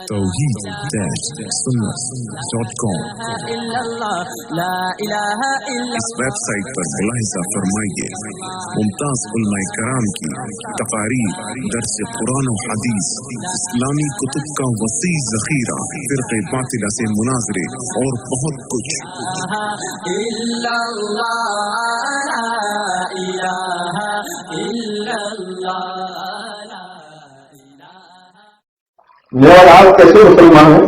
توحید-سنت.com اس web site پر ملاحظہ فرمائیے ممتاز علماء کرام کی تقاریر، درس قرآن و حدیث، اسلامی کتب کا وسیع ذخیرہ، فرقہ باطلہ سے مناظرے اور بہت کچھ۔ میں اور آپ کیسے مسلمان ہیں؟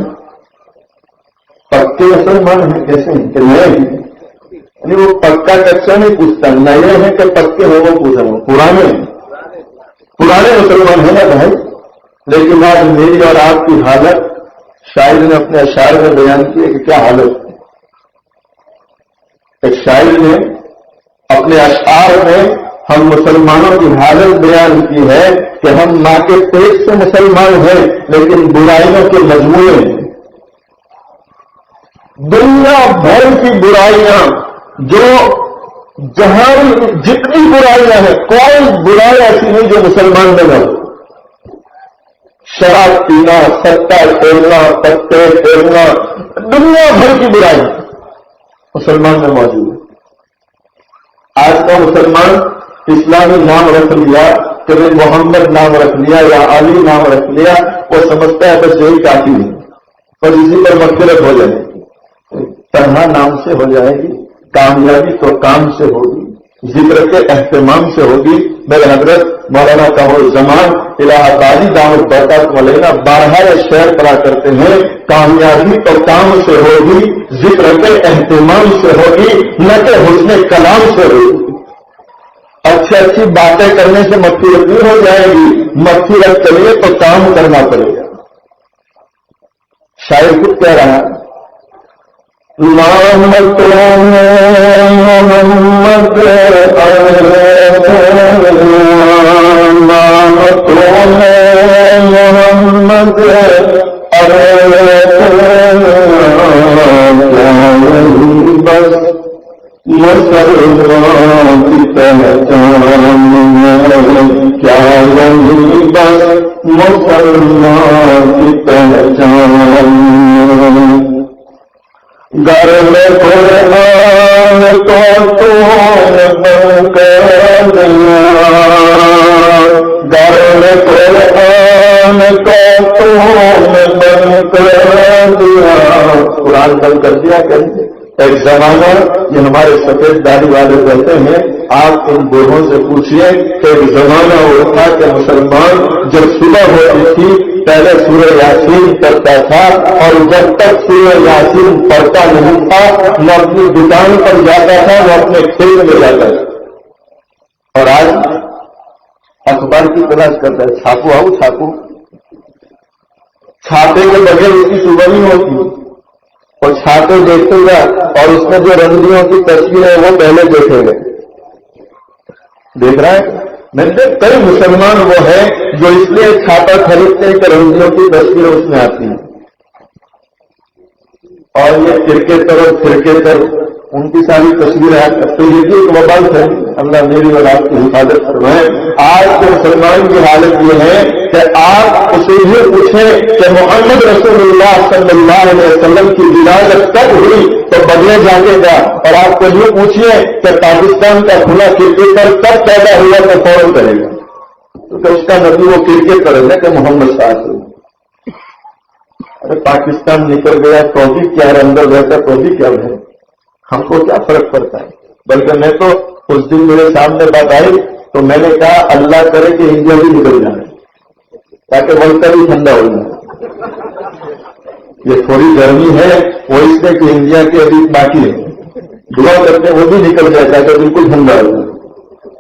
پکے مسلمان ہیں کیسے ہیں کہ نئے ہیں؟ یعنی وہ پکا کچا نہیں پوچھتا، نئے ہیں کہ پکے ہو وہ پوچھ رہا ہوں، پرانے مسلمان ہیں نا بھائی۔ لیکن آج میری اور آپ کی حالت شاعر نے اپنے اشعار میں بیان کی ہے کہ کیا حالت ہے۔ ایک شاعر نے اپنے اشعار میں ہم مسلمانوں کی حالت بیان کی ہے کہ ہم ماں کے پیٹ سے مسلمان ہیں لیکن برائیوں کے مجموعے ہیں۔ دنیا بھر کی برائیاں، جو جہاں جتنی برائیاں ہیں، کوئی برائی ایسی نہیں جو مسلمان میں نہ ہو۔ شراب پینا، سٹا کھیلنا، پتے کھیلنا، دنیا بھر کی برائی مسلمان میں موجود ہے۔ آج کا مسلمان اسلامی نام رکھ لیا، کبھی محمد نام رکھ لیا یا علی نام رکھ لیا، وہ سمجھتا ہے بس یہی کافی ہے، بس اسی پر مغفرت ہو جائے گی، تنہا نام سے ہو جائے گی، کامیابی تو کام سے ہوگی، ذکر کے اہتمام سے ہوگی۔ میرے حضرت مولانا قمر زمان الہ آبادی دعوت برکات مولانا بارہا شعر پڑا کرتے ہیں، کامیابی تو کام سے ہوگی، ذکر کے اہتمام سے ہوگی، نہ کہ حسن کلام سے ہوگی۔ اچھی اچھی باتیں کرنے سے مغفرت نہیں ہو جائے گی، مغفرت کے لیے تو کام کرنا پڑے گا۔ شاعر خود کہہ رہا ہے، محمد مسلمان کی پہچان کیا نہیں، بس مسلمان کی پہچان۔ گھر میں قرآن کو تو نے بن کر دیا، گھر میں قرآن کو تو نے بن کر دیا، قرآن بند کر دیا کہیں۔ ایک زمانہ یہ ہمارے سفید داڑھی والے کہتے ہیں، آپ ان بوڑھوں سے پوچھئے کہ ایک زمانہ وہ تھا کہ مسلمان جب صبح ہوتی تھی پہلے سورہ یاسین پڑھتا تھا، اور جب تک سورہ یاسین پڑھتا نہیں تھا نہ اپنی دکان پر جاتا تھا نہ اپنے کھیت میں جاتا تھا۔ اور آج اخبار کی تلاش کرتا ہے، چھاپو آؤ چھاپو، چھاپے کے بغیر اس کی صبح نہیں ہوتی، اور چھاپے دیکھے گا اور اس میں جو رنگیوں کی تصویر ہے وہ پہلے دیکھے گا۔ دیکھ رہا ہے میں نے کئی مسلمان وہ ہیں جو اس لیے چھاپا خریدتے ہیں کہ رنگیوں کی تصویر اس میں آتی ہیں، اور یہ کرکٹر اور کرکٹر ان کی ساری تصویریں تو یہ بھی ایک وبال ہے۔ اللہ میری اور آپ کی حفاظت فرمائے۔ آج کے مسلمان کی حالت یہ ہے کہ آپ اسے یہ پوچھیں کہ محمد رسول اللہ صلی اللہ علیہ وسلم کی ولادت کب ہوئی تو بدلے جانے گا، اور آپ کو یہ پوچھیے کہ پاکستان کا کھلا کرکٹر کب پیدا ہوا تو فوراً کرے گا، کیونکہ اس کا نبی وہ کرکٹر ہے کہ محمد صلی اللہ علیہ وسلم۔ ارے پاکستان نکل گیا تو بھی کیا ہے، اندر رہتا تو بھی کیا ہے، ہم کو کیا فرق پڑتا ہے۔ بلکہ میں تو اس دن میرے سامنے بات آئی تو میں نے کہا اللہ کرے کہ انڈیا بھی نکل جائے تاکہ ورلڈ کپ بھی ٹھنڈا ہو جائے۔ یہ تھوڑی گرمی ہے وہ اس میں کہ انڈیا کے ابھی باقی ہے، دعا کرتے وہ بھی نکل جائے تاکہ بالکل ٹھنڈا ہو جائے،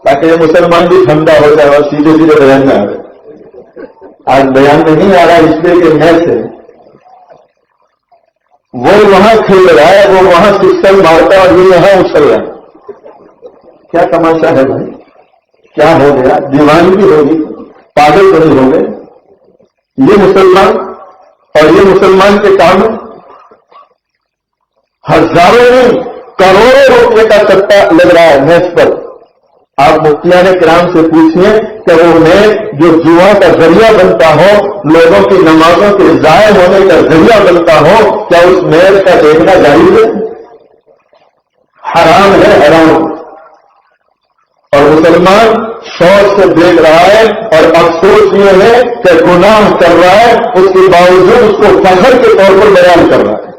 تاکہ یہ مسلمان بھی ٹھنڈا ہو جائے اور سیدھے سیدھے بیان میں آ جائے۔ آج بیان میں نہیں آ رہا اس لیے کہ میچ ہے، وہ وہاں کھیل رہا ہے، وہ وہاں سسٹم مارتا ہے اور یہ یہاں اچھل رہا ہے۔ کیا تماشا ہے بھائی، کیا ہو گیا؟ دیوانگی ہوگی، پاگل بنی ہو گئے یہ مسلمان، اور یہ مسلمان کے کام ہزاروں میں کروڑوں روپے کا سٹا لگ رہا ہے میچ پر۔ آپ مفتیان کرام سے پوچھیں کہ وہ میر جو جوا کا ذریعہ بنتا ہو، لوگوں کی نمازوں کے ضائع ہونے کا ذریعہ بنتا ہو، کیا اس میر کا دیکھنا جائز ہے؟ حرام ہے، حرام۔ اور مسلمان شوق سے دیکھ رہا ہے اور افسوس یہ ہے کہ گناہ کر رہا ہے، اس کے باوجود اس کو فخر کے طور پر بیان کر رہا ہے۔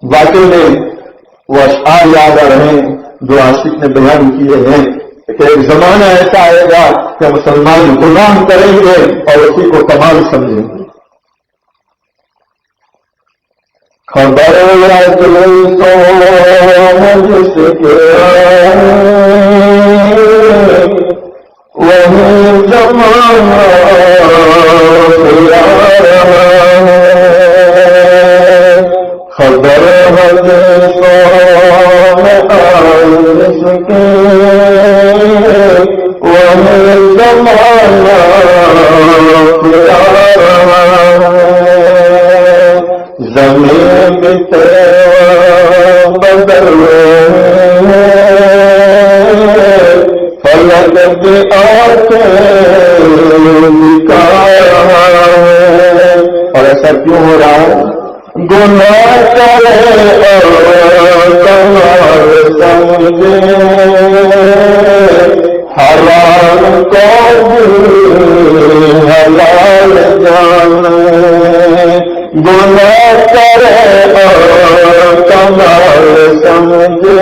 واقعی میں وہ اشعار یاد آ رہے ہیں جو عاشق نے بیان کیے ہیں کہ ایک زمانہ ایسا آئے گا کہ مسلمان گناہ کریں گے اور اسی کو کمال سمجھیں گے۔ خبر جس کے وہی زمانہ خبر وہی زمانہ زمین بدل فلک بھی آتے اور ایسا کیوں ہو رہا ہے؟ گناہ کرے اور کمال سمجھے، حرام کو حلال جانے، گناہ کرے اور کمال سمجھے،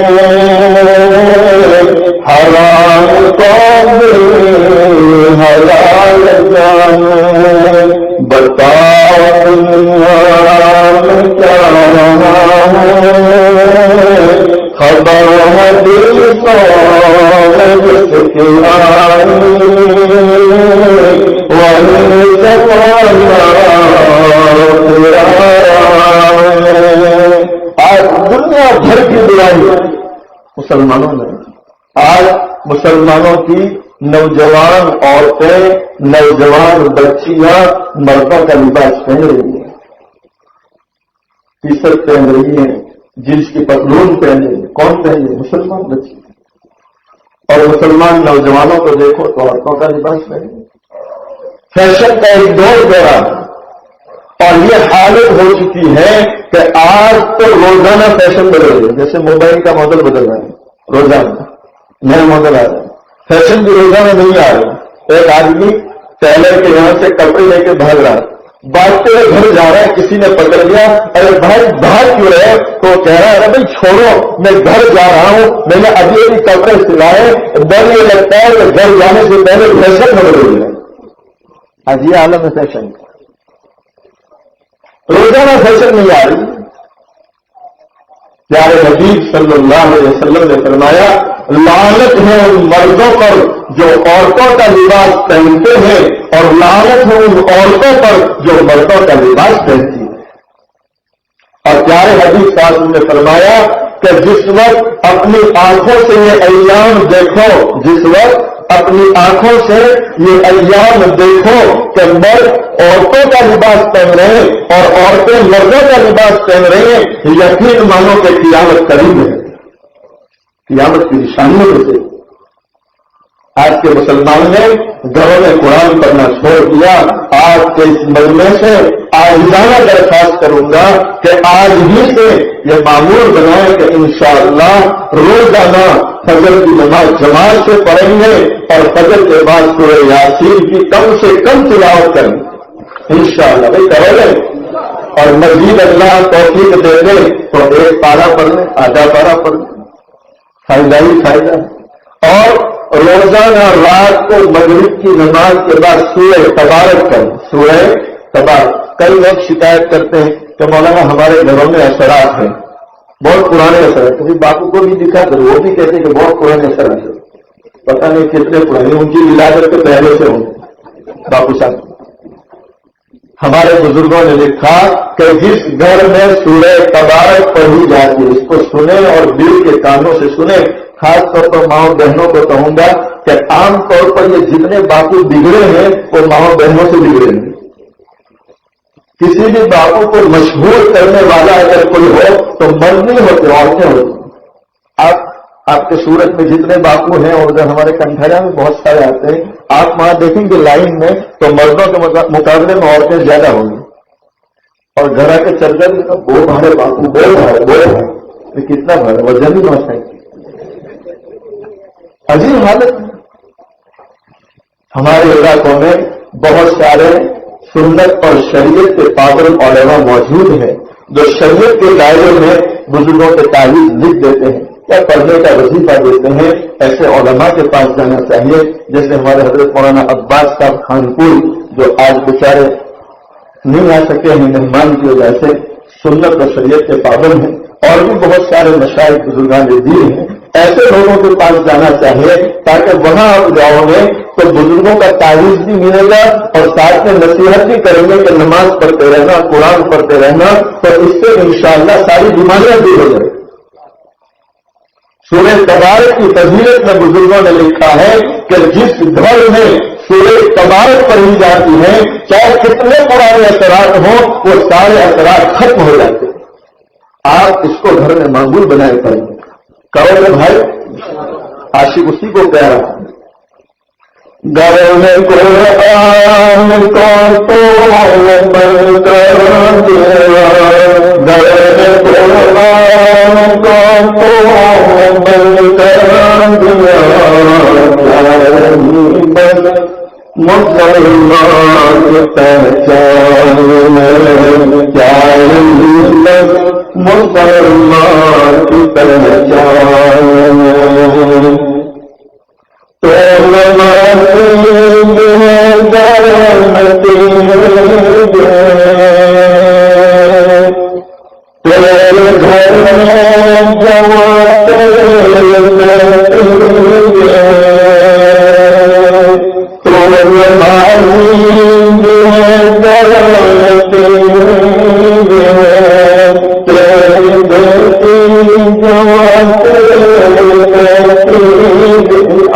حرام کو حلال جانے۔ بتاؤ دنیا میں کیا رہا ہے، خبر حدیثوں میں جس کی آئی، وہی زمانہ آج دنیا بھر کی برائی مسلمانوں میں، آج مسلمانوں کی نوجوان عورتیں، نوجوان بچیاں مردوں کا لباس پہن رہی ہیں، ٹی شرٹ پہن رہی ہیں، جینس کی پتلون پہن رہی ہیں۔ کون پہن رہی ہے؟ مسلمان بچی۔ اور مسلمان نوجوانوں کو دیکھو تو عورتوں کا لباس پہن رہی ہے۔ فیشن کا ایک دور دورہ اور یہ حالت ہو چکی ہے کہ آج تو روزانہ فیشن بدل رہے ہیں، جیسے موبائل کا ماڈل بدل رہا ہے، روزانہ نئے ماڈل آ رہے ہیں، فیشن بھی روزانہ نہیں آ رہے۔ ایک آدمی ٹیلر کے یہاں سے کپڑے لے کے بھاگ رہا ہے، بھاگتے ہوئے گھر جا رہا ہے، کسی نے پکڑ لیا، ارے بھائی بھاگ کیوں رہے؟ تو کہہ رہا ہے ارے بھائی چھوڑو، میں گھر جا رہا ہوں، میں نے ابھی ابھی کپڑے سلائے، ڈر یہ لگتا ہے کہ گھر جانے سے پہلے فیشن بدل رہی ہے۔ آج یہ عالم ہے فیشن کا، روزانہ فیشن نہیں آ رہی۔ پیارے حبیب صلی اللہ علیہ وسلم نے فرمایا لعنت ہے ان مردوں پر جو عورتوں کا لباس پہنتے ہیں، اور لعنت ہے ان عورتوں پر جو مردوں کا لباس پہنتی ہیں۔ اور پیارے حبیب صلی اللہ علیہ وسلم نے فرمایا کہ جس وقت اپنی آنکھوں سے یہ ایام دیکھو، جس وقت اپنی آنکھوں سے یہ ایام دیکھو کہ مرد عورتوں کا لباس پہن رہے ہیں اور عورتیں مردوں کا لباس پہن رہی ہیں، یقین مانو کہ قیامت قریب ہے، قیامت کی نشانیوں میں سے۔ آج کے مسلمان نے گھروں میں قرآن پڑھنا چھوڑ دیا۔ آج کے اس مجمع سے آجزانہ درخواست کروں گا کہ آج ہی سے یہ معمول بنائیں کہ انشاءاللہ روزانہ فجر کی نماز جماعت سے پڑھیں گے اور فجر کے بعد سورہ یاسین کی کم سے کم تلاوت کریں گے انشاءاللہ۔ بھائی کرو گے اور مزید اللہ توفیق دے دے تو ایک پارا پڑھ لیں، آدھا پارا پڑھ لیں، فائدہ ہی فائدہ۔ اور روزانہ رات کو مغرب کی نماز کے بعد سورہ تبارک کریں، سورہ تبارک۔ کئی لوگ شکایت کرتے ہیں کہ مولانا ہمارے گھروں میں اثرات ہیں، بہت پرانے اثرات، کبھی باپو کو بھی دکھا کر وہ بھی کہتے ہیں کہ بہت پرانے اثرات ہیں، پتہ نہیں کتنے پرانے، ان کی ولادت کے پہلے سے ہوں باپو صاحب۔ ہمارے بزرگوں نے لکھا کہ جس گھر میں سورہ تبارک پڑھی جاتی ہے اس کو سنیں اور دل کے کانوں سے سنیں۔ خاص طور پر ماؤں بہنوں کو کہوں گا کہ عام طور پر یہ جتنے باپو بگڑے ہیں وہ ماؤں بہنوں سے بگڑے ہیں۔ کسی بھی باپو کو مشہور کرنے والا اگر کوئی ہو تو مرد نہیں ہوتے، عورتیں ہوتی۔ آپ آپ کے سورت میں جتنے باپو ہیں اور ادھر ہمارے کنٹھڑیا میں بہت سارے آتے ہیں، آپ وہاں دیکھیں گے لائن میں تو مردوں کے مقابلے میں عورتیں زیادہ ہوں گی، اور گھر کے چل وہ ہمارے باپو بول رہا ہے کتنا بھر وزن بھی پہنچ سکتی، عجیب حالت۔ ہمارے علاقوں میں بہت سارے سنت اور شریعت کے پابند علماء موجود ہیں جو شریعت کے دائرے میں بزرگوں کے تعلیم لکھ دیتے ہیں یا پڑھنے کا وظیفہ دیتے ہیں۔ ایسے علماء کے پاس جانا چاہیے، جیسے ہمارے حضرت مولانا عباس صاحب خانپور جو آج بیچارے نہیں آ سکے ہیں مہمان کی وجہ سے، سنت اور شریعت کے پابند ہیں، اور بھی بہت سارے مشائخ بزرگان دین ہیں۔ ایسے لوگوں کے پاس جانا چاہیے تاکہ وہاں آپ جاؤ گے تو بزرگوں کا تعریف بھی ملے گا اور ساتھ میں نصیحت بھی کریں گے کہ نماز پڑھتے رہنا، قرآن پڑھتے رہنا، تو اس سے انشاءاللہ ساری بیماریاں دور ہو جائیں۔ سورہ تبارک کی فضیلت میں بزرگوں نے لکھا ہے کہ جس گھر میں سورہ تبارک پڑھی جاتی ہے چاہے کتنے پرانے اثرات ہوں وہ سارے اثرات ختم ہو جاتے ہیں۔ آپ اس کو گھر میں معمول بنائے پڑیں گے، کرو گے بھائی، عاشق اسی کو کہہ رہا ہے۔ گھر میں قرآن کو تو بند کر دیا، گھر میں قرآن کو تو بند کر دیا، بس مسلمان پہچان کیا بس مسلمان کی پہچان تو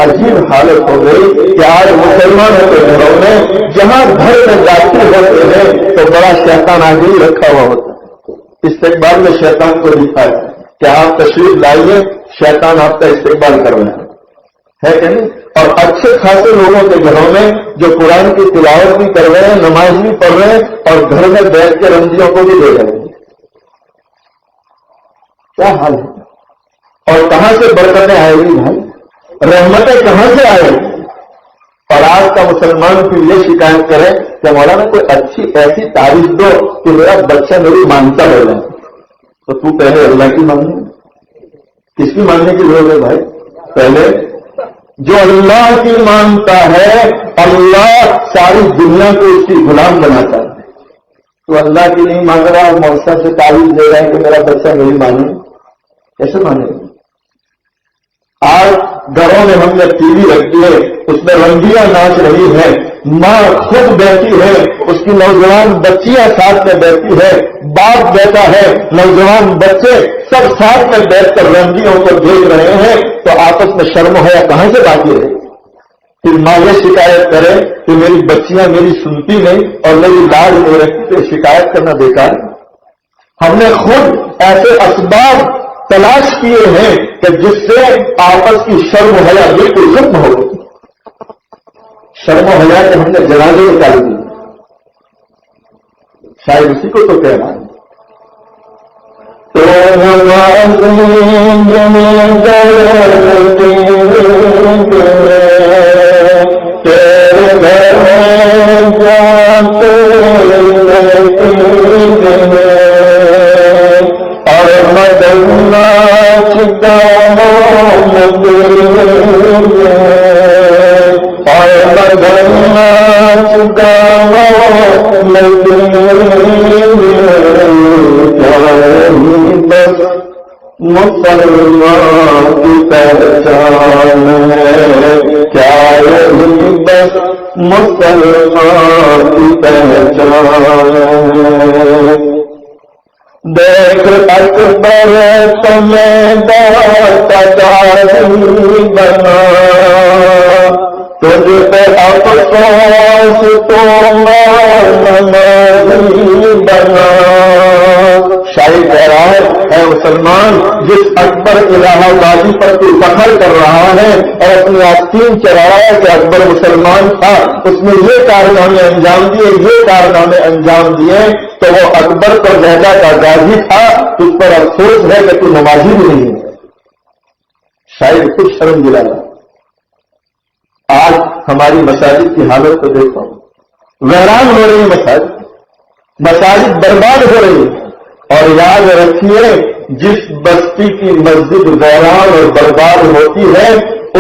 عجیب حالت ہو گئی کہ آج مسلمانوں کے گھروں میں جہاں گھر میں داخل ہوتے ہیں تو بڑا شیطان آگے ہی رکھا ہوا ہوتا ہے۔ استقبال میں شیطان کو دکھایا کہ آپ تشریف لائیے، شیطان آپ کا استقبال کر رہے ہے کہ نہیں؟ اور اچھے خاصے لوگوں کے گھروں میں جو قرآن کی تلاوت بھی کر رہے ہیں، نماز بھی پڑھ رہے ہیں اور گھر میں بیٹھ کے رمضیوں کو بھی دے رہے ہیں۔ کیا حال ہے؟ اور کہاں سے برکتیں آئے گی بھائی؟ رحمتیں کہاں سے آئے گی؟ اور آج کا مسلمان پھر یہ شکایت کرے کہ مولانا کوئی اچھی ایسی تعریف دو کہ میرا بچہ میری مانتا ہو جائے، تو تو پہلے اللہ کی ماننے، کس کی ماننے کی ضرورت ہے بھائی؟ پہلے جو اللہ کی مانتا ہے اللہ ساری دنیا کو اس کی غلام بناتا ہے۔ تو اللہ کی نہیں مانگ رہا اور موسیٰ سے تعریف دے رہا ہے کہ میرا بچہ میری مانے، کیسے مانے گا؟ آج گھروں میں ہم نے ٹی وی رکھی ہے، اس میں رنگیاں ناچ رہی ہے، ماں خود بیٹھی ہے، اس کی نوجوان بچیاں ساتھ میں بیٹھی ہے، باپ بیٹھا ہے، نوجوان بچے سب ساتھ میں بیٹھ کر رنگیوں کو دیکھ رہے ہیں، تو آپس میں شرم و حیا کہاں سے باقی ہے؟ پھر ماں یہ شکایت کرے کہ میری بچیاں میری سنتی نہیں اور میری لاڈ نہیں رکھتی، تو شکایت کرنا بیکار ہے۔ ہم نے خود ایسے اسباب تلاش کیے ہیں کہ جس سے آپس کی شرم و حیا بالکل ختم ہو گئی۔ شرم و حیا کے ہم نے جنازے نکال دی، شاید اسی کو تو کہنا ہے۔ مسلمان کی پہچان ہے کیا بس مسلمان کی پہچان ہے۔ دیکھ اکبر تمہیں داری بنا، تجھ پہ افسوس تو نمازی بنا۔ شاعر کہہ رہا ہے اے مسلمان، جس اکبر الہ آبادی پر تو فخر کر رہا ہے اور اپنی آستین چڑھا رہا ہے کہ اکبر مسلمان تھا، اس نے یہ کارنامے انجام دیے، یہ کارنامے انجام دیے، تو وہ اکبر پر زیادہ کا غازی تھا، اس پر افسوس ہے کہ تو نمازی بھی نہیں ہے۔ شاید کچھ شرم دلانا۔ آج ہماری مساجد کی حالت کو دیکھو، ویران ہو رہی ہے، مساجد برباد ہو رہی ہے، اور یاد رکھیے جس بستی کی مسجد ویران اور برباد ہوتی ہے،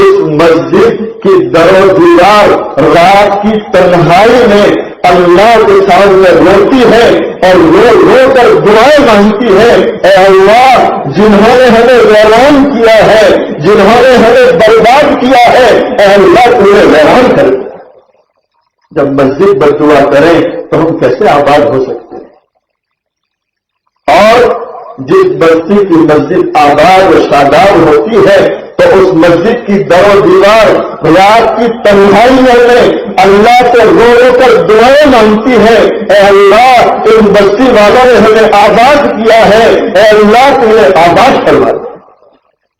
اس مسجد کی در و دیوار رات کی تنہائی میں اللہ کے سامنے روتی ہے اور رو رو کر دعائیں مانگتی ہے، اے اللہ جنہوں نے ہمیں ویران کیا ہے، جنہوں نے ہمیں برباد کیا ہے، اے اللہ تمہیں ویران کر۔ جب مسجد بددعا کریں تو ہم کیسے آباد ہو سکتے ہیں؟ اور جس بستی کی مسجد آباد و شاداب ہوتی ہے تو اس مسجد کی در و دیوار رات کی تنہائیوں میں اللہ سے رو رو کر دعائیں مانگتی ہے، اے اللہ ان بستی والوں نے ہمیں آباد کیا ہے، اے اللہ تمہیں آباد کروا۔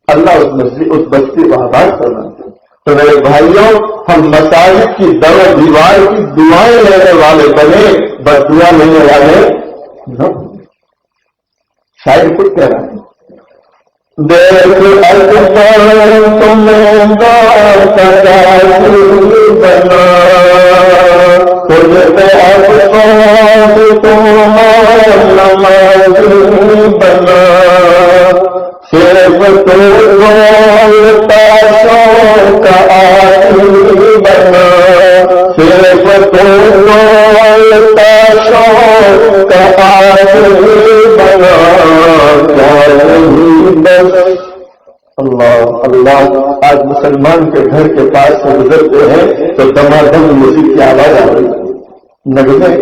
اللہ اس بستی کو آباد کرواتے۔ تو میرے بھائیوں، ہم مساجد کی در و دیوار کی دعائیں لینے والے بنے، بس دعا لینے والے نہ۔ شاید کچھ کہہ رہا ہے، دیکھ اکبر تمہیں بات بنا، تجھ پہ افسوس تم نمازی بنا، صرف تو بولتا شوق آتی بنا، صرف تو بولتا شوق آتی بنا، اللہ اللہ۔ آج مسلمان کے گھر کے پاس سے گزرتے ہیں تو دمادم میوزک کی آواز آ رہی ہے، نغمے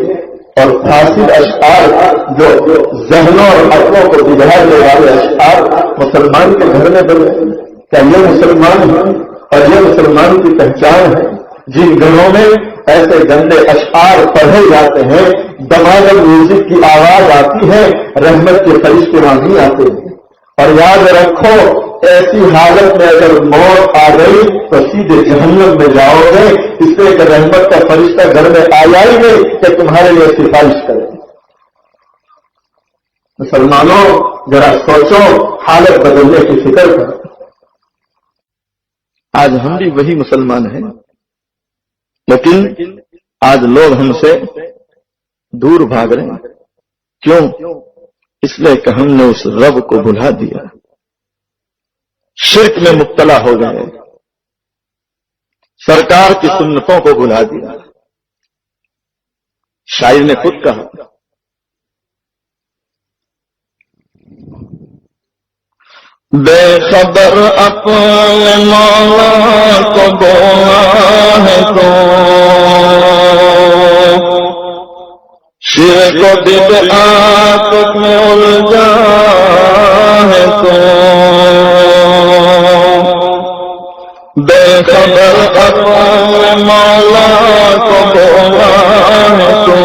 اور فاسد اشعار جو ذہنوں اور عقلوں کو بگاڑنے والے اشعار مسلمان کے گھر میں بنے۔ کیا یہ مسلمان ہے اور یہ مسلمان کی پہچان ہے؟ جن گھروں میں ایسے گندے اشعار پڑھے جاتے ہیں، دمادم میوزک کی آواز آتی ہے، رحمت کے فرشتے وہاں نہیں آتے ہیں۔ اور یاد رکھو، ایسی حالت میں اگر موت آ گئی تو سیدھے جہنم میں جاؤ گے، اس لیے کہ رحمت کا فرشتہ گھر میں آیا ہی نہیں کہ تمہارے لیے سفارش کرے۔ مسلمانوں ذرا سوچو، حالت بدلنے کی فکر کرو۔ آج ہم بھی وہی مسلمان ہیں، لیکن آج لوگ ہم سے دور بھاگ رہے ہیں۔ کیوں؟ اس لیے کہ ہم نے اس رب کو بھلا دیا، شرک میں مبتلا ہو گئے، سرکار کی سنتوں کو بھلا دیا۔ شاعر نے خود کہا، بے خبر اپنے مولا کو بولا ہے تو شرک و بدعات میں الجھا ہے تو بے خبر اپنے مولا کو بولا ہے تو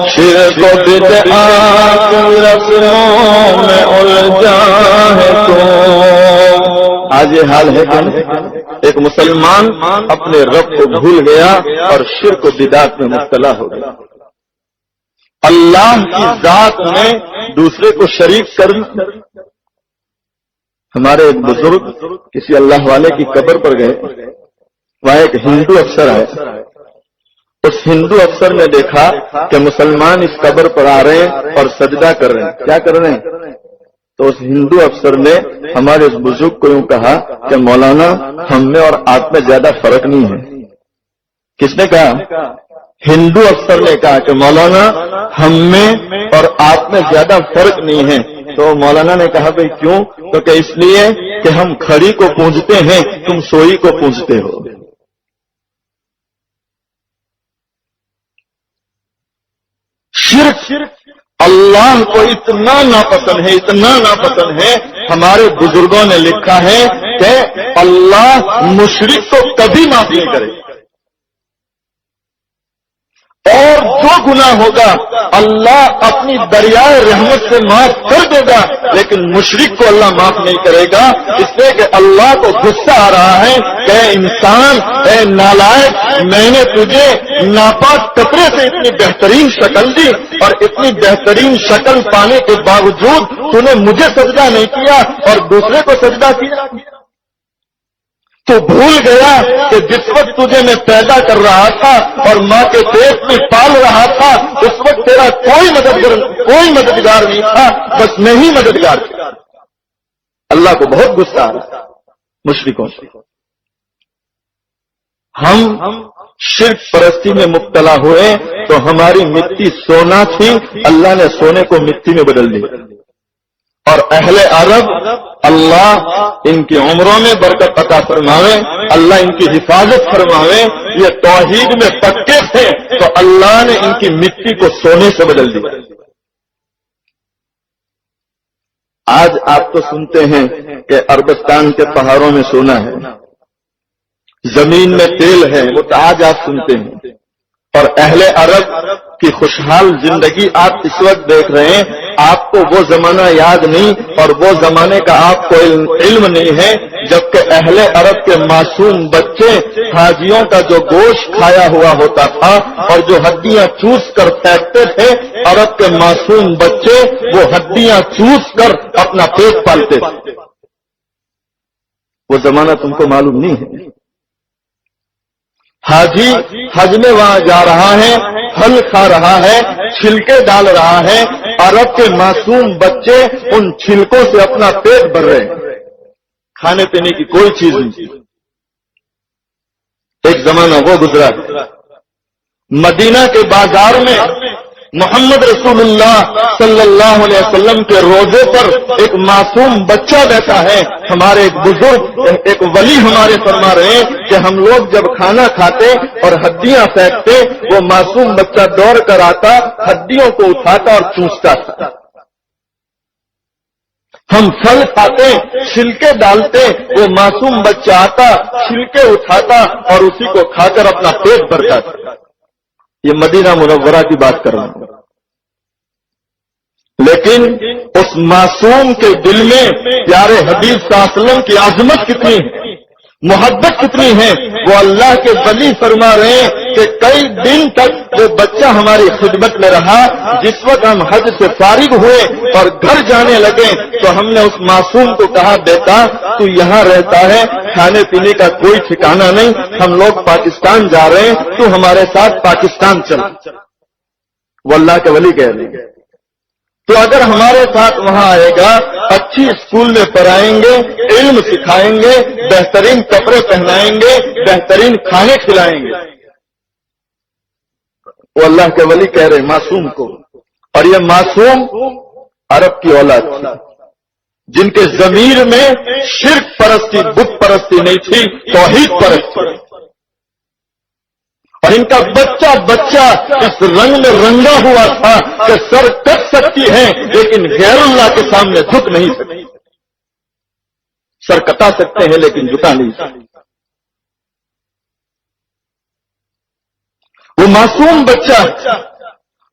شرک و بدعات رسموں میں الجھا ہے تو۔ آج یہ حال ہے کہ ایک مسلمان اپنے رب کو بھول گیا اور شرک و بدعات میں مبتلا ہو گیا۔ اللہ کی ذات میں دوسرے کو شریک کرنا۔ ہمارے ایک بزرگ کسی اللہ والے کی قبر پر گئے، وہاں ایک ہندو افسر آئے۔ اس ہندو افسر نے دیکھا کہ مسلمان اس قبر پر آ رہے ہیں اور سجدہ کر رہے ہیں۔ کیا کر رہے ہیں؟ تو اس ہندو افسر نے ہمارے اس بزرگ کو یوں کہا کہ مولانا ہم میں اور آپ میں زیادہ فرق نہیں ہے۔ کس نے کہا؟ ہندو افسر نے کہا کہ مولانا ہم میں اور آپ میں زیادہ فرق نہیں ہے۔ تو مولانا نے کہا بھئی کیوں؟ تو کہ اس لیے کہ ہم کھڑی کو پوجتے ہیں، تم سوئی کو پوجتے ہو۔ شرک اللہ کو اتنا ناپسند ہے، اتنا ناپسند ہے، ہمارے بزرگوں نے لکھا ہے کہ اللہ مشرک کو کبھی معاف نہیں کرے۔ اور جو گناہ ہوگا اللہ اپنی دریائے رحمت سے معاف کر دے گا، لیکن مشرک کو اللہ معاف نہیں کرے گا، اس لیے کہ اللہ کو غصہ آ رہا ہے کہ اے انسان، اے نالائق، میں نے تجھے ناپاک کپڑے سے اتنی بہترین شکل دی، اور اتنی بہترین شکل پانے کے باوجود تو نے مجھے سجدہ نہیں کیا اور دوسرے کو سجدہ کیا۔ تو بھول گیا کہ جس وقت تجھے میں پیدا کر رہا تھا اور ماں کے پیٹ میں پال رہا تھا، اس وقت تیرا کوئی مددگار نہیں تھا، بس میں ہی مددگار تھا۔ اللہ کو بہت غصہ آ رہا مشرکوں سے۔ ہم شرک پرستی میں مبتلا ہوئے تو ہماری مٹی سونا تھی، اللہ نے سونے کو مٹی میں بدل دی۔ اور اہل عرب، اللہ ان کی عمروں میں برکت عطا فرماوے، اللہ ان کی حفاظت فرماوے، یہ توحید میں پکے تھے تو اللہ نے ان کی مٹی کو سونے سے بدل دیا۔ آج آپ تو سنتے ہیں کہ عربستان کے پہاڑوں میں سونا ہے، زمین میں تیل ہے، وہ تو آج آپ سنتے ہیں۔ اور اہل عرب کی خوشحال زندگی آپ اس وقت دیکھ رہے ہیں۔ آپ کو وہ زمانہ یاد نہیں اور وہ زمانے کا آپ کو علم نہیں ہے جبکہ اہل عرب کے معصوم بچے حاجیوں کا جو گوشت کھایا ہوا ہوتا تھا اور جو ہڈیاں چوس کر پھینکتے تھے، عرب کے معصوم بچے وہ ہڈیاں چوس کر اپنا پیٹ پالتے تھے۔ وہ زمانہ تم کو معلوم نہیں ہے۔ حاجی حج میں وہاں جا رہا ہے، پھل کھا رہا ہے، چھلکے ڈال رہا ہے، عرب کے معصوم بچے ان چھلکوں سے اپنا پیٹ بھر رہے ہیں، کھانے پینے کی کوئی چیز نہیں۔ ایک زمانہ وہ گزرا ہے۔ مدینہ کے بازار میں محمد رسول اللہ صلی اللہ علیہ وسلم کے روزے پر ایک معصوم بچہ بیٹھا ہے۔ ہمارے ایک بزرگ، ایک ولی ہمارے فرما رہے ہیں کہ ہم لوگ جب کھانا کھاتے اور ہڈیاں پھینکتے، وہ معصوم بچہ دوڑ کر آتا، ہڈیوں کو اٹھاتا اور چوستا تھا۔ ہم پھل کھاتے، چھلکے ڈالتے، وہ معصوم بچہ آتا، چھلکے اٹھاتا اور اسی کو کھا کر اپنا پیٹ بھرتا تھا۔ یہ مدینہ منورہ کی بات کر رہا ہوں۔ لیکن اس معصوم کے دل میں پیارے حبیب صلی اللہ علیہ وسلم کی عظمت کتنی ہے، محبت کتنی ہے۔ وہ اللہ کے ولی فرما رہے ہیں کہ کئی دن تک وہ بچہ ہماری خدمت میں رہا۔ جس وقت ہم حج سے فارغ ہوئے اور گھر جانے لگے تو ہم نے اس معصوم کو کہا، بیٹا تو یہاں رہتا ہے، کھانے پینے کا کوئی ٹھکانہ نہیں، ہم لوگ پاکستان جا رہے ہیں، تو ہمارے ساتھ پاکستان چل۔ وہ اللہ کے ولی کہہ رہے ہیں تو اگر ہمارے ساتھ وہاں آئے گا، اچھی اسکول میں پڑھائیں گے، علم سکھائیں گے، بہترین کپڑے پہنائیں گے، بہترین کھانے کھلائیں گے۔ وہ اللہ کے ولی کہہ رہے معصوم کو۔ اور یہ معصوم عرب کی اولاد تھی جن کے ضمیر میں شرک پرستی، بت پرستی نہیں تھی، توحید پرستی۔ اور ان کا بچہ اس رنگ میں رنگا ہوا تھا کہ سر کٹ سکتی ہے لیکن غیر اللہ کے سامنے جھک نہیں سکتی۔ سر کٹا سکتے ہیں لیکن جھکا نہیں سکتے۔ وہ معصوم بچہ،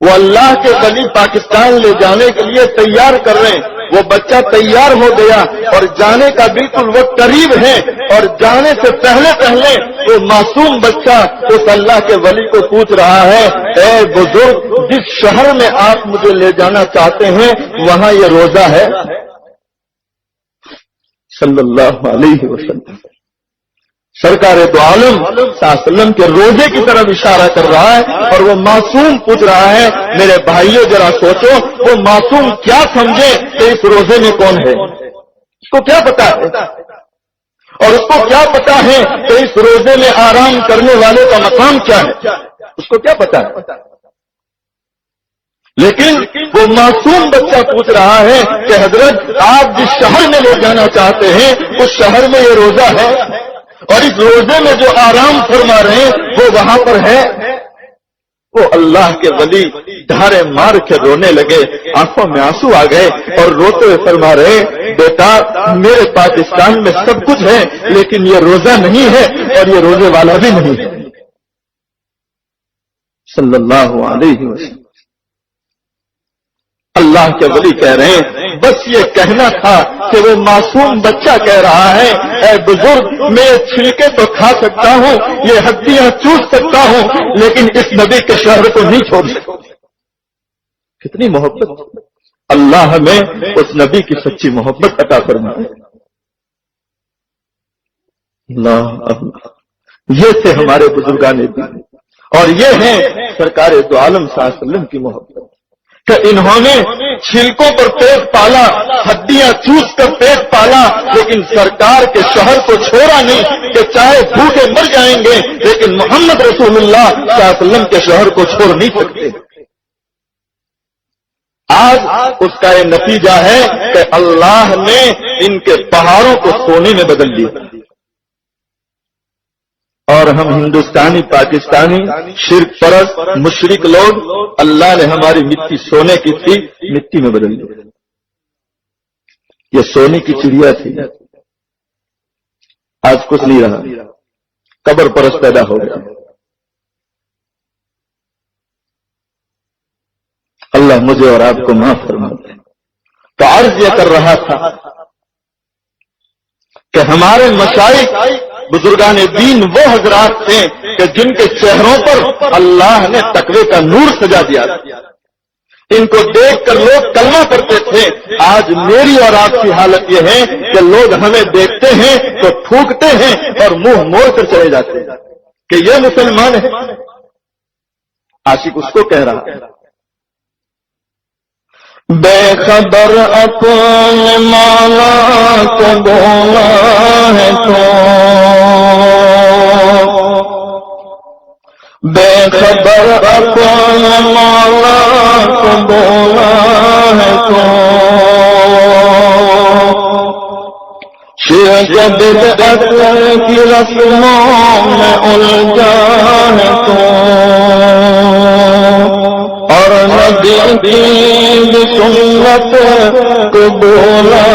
وہ اللہ کے ولی پاکستان لے جانے کے لیے تیار کر رہے ہیں۔ وہ بچہ تیار ہو گیا اور جانے کا بالکل وقت قریب ہے، اور جانے سے پہلے وہ معصوم بچہ اس اللہ کے ولی کو پوچھ رہا ہے، اے بزرگ، جس شہر میں آپ مجھے لے جانا چاہتے ہیں وہاں یہ روزہ ہے؟ صلی اللہ علیہ وسلم سرکار دو عالم صلی اللہ علیہ وسلم کے روزے کی طرف اشارہ کر رہا ہے، اور وہ معصوم پوچھ رہا ہے، میرے بھائیوں ذرا سوچو، وہ معصوم کیا سمجھے کہ اس روزے میں کون ہے؟ اس کو کیا پتا ہے؟ اور اس کو کیا پتا ہے کہ اس روزے میں آرام کرنے والے کا مقام کیا ہے؟ اس کو کیا پتا ہے؟ لیکن وہ معصوم بچہ پوچھ رہا ہے کہ حضرت آپ جس شہر میں لے جانا چاہتے ہیں اس شہر میں یہ روزہ ہے، اور اس روزے میں جو آرام فرما رہے ہیں وہ وہاں پر ہے۔ وہ اللہ کے ولی دھارے مار کے رونے لگے، آنکھوں میں آنسو آ گئے اور روتے ہوئے فرما رہے، بیٹا میرے پاکستان میں سب کچھ ہے لیکن یہ روزہ نہیں ہے اور یہ روزے والا بھی نہیں ہے۔ صلی اللہ علیہ وسلم۔ اللہ کے ولی کہہ رہے ہیں بس یہ کہنا تھا کہ وہ معصوم بچہ کہہ رہا ہے اے بزرگ میں یہ چھلکے تو کھا سکتا ہوں، یہ ہڈیاں چوس سکتا ہوں، لیکن اس نبی کے شہر کو نہیں چھوڑ سکتا۔ کتنی محبت اللہ ہمیں اس نبی کی سچی محبت عطا فرمائے۔ اللہ اللہ، یہ تھے ہمارے بزرگان دین، اور یہ ہیں سرکار دو عالم صلی اللہ علیہ وسلم کی محبت کہ انہوں نے چھلکوں پر پیٹ پالا، ہڈیاں چوس کر پیٹ پالا، لیکن سرکار کے شوہر کو چھوڑا نہیں کہ چاہے بھوکے مر جائیں گے لیکن محمد رسول اللہ صلی اللہ علیہ وسلم کے شوہر کو چھوڑ نہیں سکتے۔ آج اس کا یہ نتیجہ ہے کہ اللہ نے ان کے پہاڑوں کو سونے میں بدل دیا، اور ہم ہندوستانی پاکستانی شرک پرست مشرک لوگ اللہ نے ہماری مٹی سونے کی تھی مٹی میں بدل دی۔ یہ سونے کی چڑیا تھی، آج کچھ نہیں رہا، قبر پرست پیدا ہو گیا۔ اللہ مجھے اور آپ کو معاف فرما دے۔ تو عرض یہ کر رہا تھا کہ ہمارے مشائخ بزرگان دین وہ حضرات تھے کہ جن کے چہروں پر اللہ نے تقوی کا نور سجا دیا تھا، ان کو دیکھ کر لوگ کلمہ پڑھتے تھے۔ آج میری اور آپ کی حالت یہ ہے کہ لوگ ہمیں دیکھتے ہیں تو تھوکتے ہیں اور منہ موڑ کر چلے جاتے ہیں کہ یہ مسلمان ہے۔ عاشق اس کو کہہ رہا ہے بے خبر اپنے مولا کو بولا ہے تو، بے خبر اپنے مولا کو بولا ہے تو، شرک بدعت کی رسموں میں الجھا ہے تو، اور نبی کی سنت کو بولا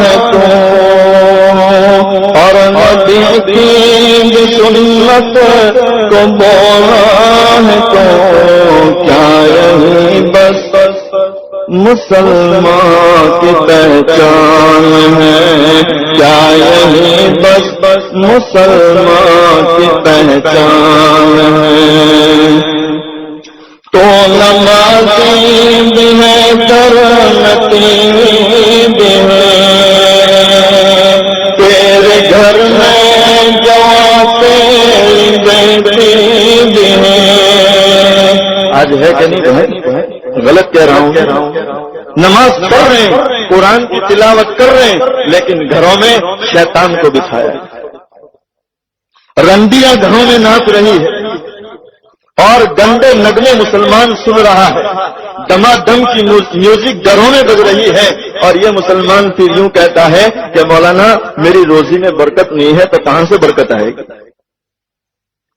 ہے تو، اور نبی کی سنت کو بولا ہے تو، کیا یہی بس مسلمان کی پہچان ہے، کیا یہی بس مسلمان کی پہچان ہے؟ تو نمازی بھی ہے کرنتی بھی ہے، تیرے گھر میں جوان تیری بیٹی بھی ہے۔ آج ہے کہ نہیں ہے؟ غلط کہہ رہا ہوں؟ نماز پڑھ رہے ہیں، قرآن کی تلاوت کر رہے ہیں، لیکن گھروں میں شیطان کو بٹھایا، رندیاں گھروں میں ناچ رہی ہے اور گندے نغمے مسلمان سن رہا ہے، دمادم کی میوزک گھروں میں بج رہی ہے، اور یہ مسلمان پھر یوں کہتا ہے کہ مولانا میری روزی میں برکت نہیں ہے تو کہاں سے برکت آئے گی؟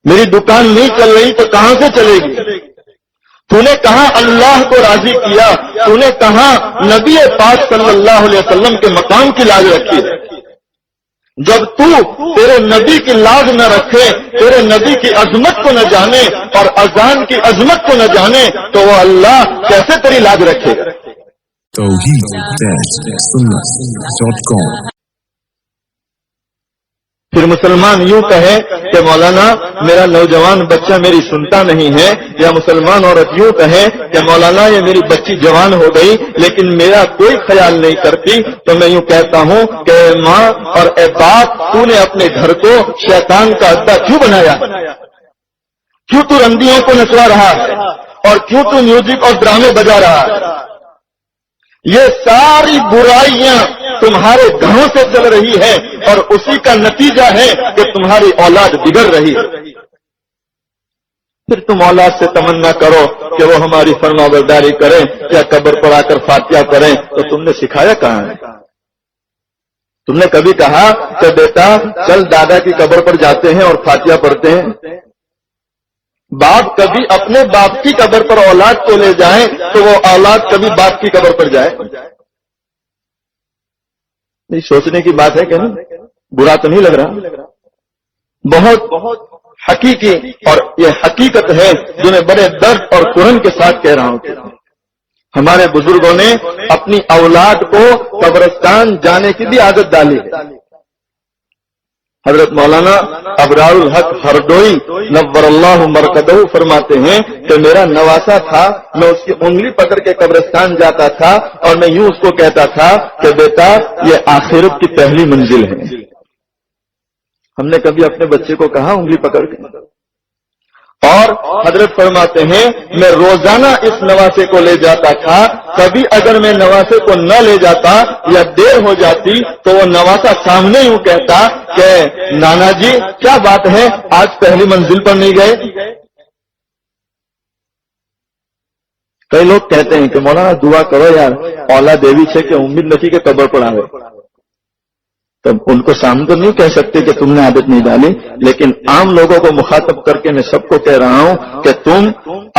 میری دکان نہیں چل رہی تو کہاں سے چلے گی؟ تو نے کہاں اللہ کو راضی کیا؟ تو نے کہاں نبی پاک صلی اللہ علیہ وسلم کے مقام کی لاج رکھی ہے؟ جب تو تیرے نبی کی لاج نہ رکھے، تیرے نبی کی عظمت کو نہ جانے اور اذان کی عظمت کو نہ جانے تو وہ اللہ کیسے تیری لاج رکھے گا؟ توحید-سنت.com پھر مسلمان یوں کہے کہ مولانا میرا نوجوان بچہ میری سنتا نہیں ہے، یا مسلمان عورت یوں کہے کہ مولانا یہ میری بچی جوان ہو گئی لیکن میرا کوئی خیال نہیں کرتی، تو میں یوں کہتا ہوں کہ اے ماں اور اے باپ، تو نے اپنے گھر کو شیطان کا اڈا کیوں بنایا؟ کیوں تو رندیوں کو نچوا رہا ہے اور کیوں تو میوزک اور ڈرامے بجا رہا ہے؟ یہ ساری برائیاں تمہارے گھروں سے چل رہی ہے اور اسی کا نتیجہ ہے کہ تمہاری اولاد بگڑ رہی ہے۔ پھر تم اولاد سے تمنا کرو کہ وہ ہماری فرما برداری کریں یا قبر پر آ کر فاتحہ کریں، تو تم نے سکھایا کہاں ہے؟ تم نے کبھی کہا کہ بیٹا چل دادا کی قبر پر جاتے ہیں اور فاتحہ پڑھتے ہیں؟ باپ کبھی اپنے باپ کی قبر پر اولاد کو لے جائیں تو وہ اولاد کبھی باپ کی قبر پر جائے؟ نہیں، سوچنے کی بات ہے کہ نہیں؟ برا تو نہیں لگ رہا؟ بہت حقیقی اور یہ حقیقت ہے جو میں بڑے درد اور قرن کے ساتھ کہہ رہا ہوں. ہمارے بزرگوں نے اپنی اولاد کو قبرستان جانے کی بھی عادت ڈالی ہے. حضرت مولانا ابرار الحق ہردوئی نور اللہ مرکزہ فرماتے ہیں کہ میرا نواسا تھا، میں اس کی انگلی پکڑ کے قبرستان جاتا تھا اور میں یوں اس کو کہتا تھا کہ بیٹا یہ آخرت کی پہلی منزل ہے. ہم نے کبھی اپنے بچے کو کہا انگلی پکڑ کے؟ اور حضرت فرماتے ہیں میں روزانہ اس نواسے کو لے جاتا تھا. کبھی اگر میں نواسے کو نہ لے جاتا یا دیر ہو جاتی تو وہ نواسا سامنے یوں کہتا کہ نانا جی کیا بات ہے آج پہلی منزل پر نہیں گئے. کئی لوگ کہتے ہیں کہ مولانا دعا کرو یار اولا دیوی سے کہ امید نفی کے قبر پر آئے. تب ان کو سامنے تو نہیں کہہ سکتے کہ تم نے عادت نہیں ڈالی، لیکن عام لوگوں کو مخاطب کر کے میں سب کو کہہ رہا ہوں کہ تم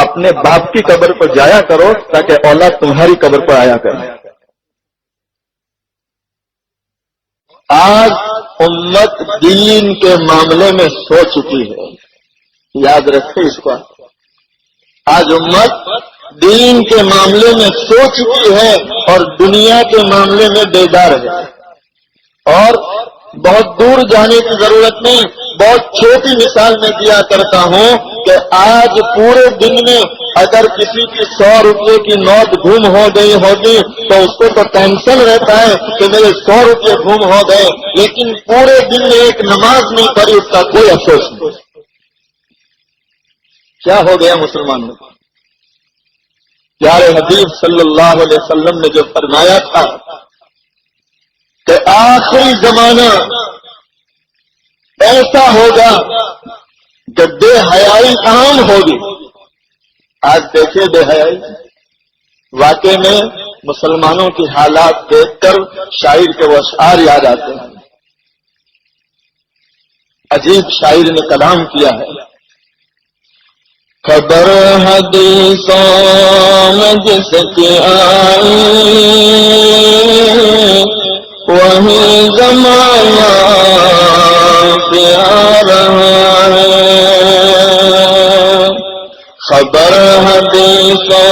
اپنے باپ کی قبر پر جایا کرو تاکہ اولاد تمہاری قبر پر آیا کرے. آج امت دین کے معاملے میں سو چکی ہے، یاد رکھیں اس کو. آج امت دین کے معاملے میں سو چکی ہے اور دنیا کے معاملے میں بیدار ہے. اور بہت دور جانے کی ضرورت نہیں، بہت چھوٹی مثال میں دیا کرتا ہوں کہ آج پورے دن میں اگر کسی کی 100 روپے کی نوٹ گم ہو گئی ہوگی تو اس کو تو ٹینشن رہتا ہے کہ میرے 100 روپے گم ہو گئے، لیکن پورے دن میں ایک نماز نہیں پڑھی اس کا کوئی افسوس نہیں. کیا ہو گیا مسلمانوں؟ پیارے حبیب صلی اللہ علیہ وسلم نے جو فرمایا تھا کہ آخری زمانہ ایسا ہوگا کہ بے حیائی عام ہوگی. آج دیکھیے بے حیائی، واقعے میں مسلمانوں کی حالات دیکھ کر شاعر کے وہ اشعار یاد آتے ہیں. عجیب شاعر نے کلام کیا ہے. خبر حدیثوں میں جس کی آئی وہی زمانہ پیارا رہا ہے. خبر حدیثوں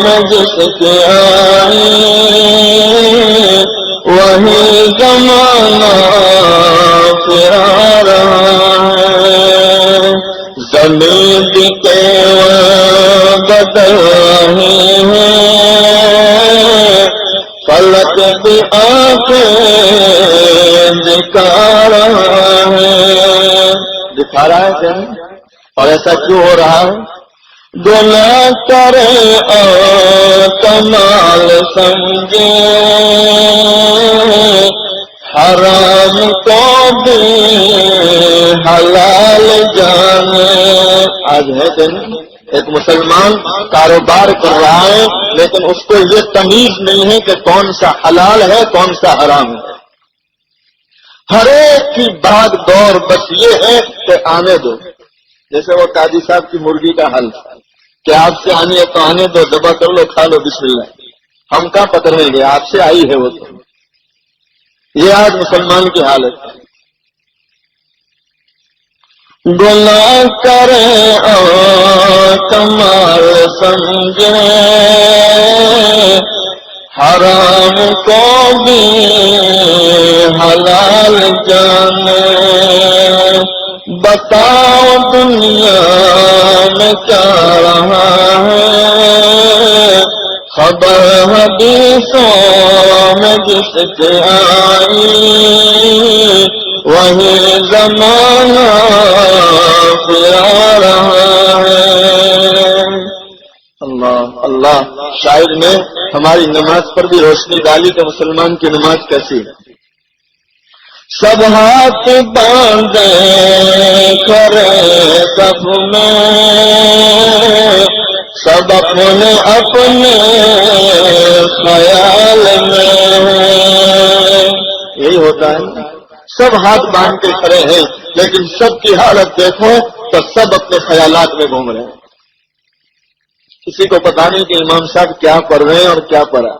میں جس کی آئی وہی زمانہ پیارا رہا ہے. زمین کے بدل رہی ہے، فلک بھی آنکھیں دکھا رہا ہے کیا؟ اور ایسا کیوں ہو رہا ہے؟ گناہ کرے اور کمال سمجھے، حرام کو بھی حلال جانے. آج ہے دن ایک مسلمان کاروبار کر رہا ہے لیکن اس کو یہ تمیز نہیں ہے کہ کون سا حلال ہے کون سا حرام ہے. ہر ایک کی بھاگ دور بس یہ ہے کہ آنے دو. جیسے وہ قاضی صاحب کی مرغی کا حل کہ آپ سے آنی ہے تو آنے دو، ذبح کر لو، کھا لو، بسم اللہ. ہم کہاں پکڑیں گے، آپ سے آئی ہے وہ تو. یہ آج مسلمان کی حالت ہے. گناہ کرے اور کمال سمجھے، حرام کو بھی حلال جانے. بتاؤ دنیا میں کیا رہا ہے، خبر حدیثوں میں جس کے آئی وہی زمانہ پیا رہا ہے. اللہ اللہ. شاعر نے ہماری نماز پر بھی روشنی ڈالی کہ مسلمان کی نماز کیسی ہے. سب ہاتھ باندھے کرے سب میں، سب اپنے اپنے خیال میں. یہی ہوتا ہے، سب ہاتھ باندھ کے کھڑے ہیں لیکن سب کی حالت دیکھو تو سب اپنے خیالات میں گھوم رہے ہیں. کسی کو پتا نہیں کہ امام صاحب کیا پڑھ رہے ہیں اور کیا پڑھا.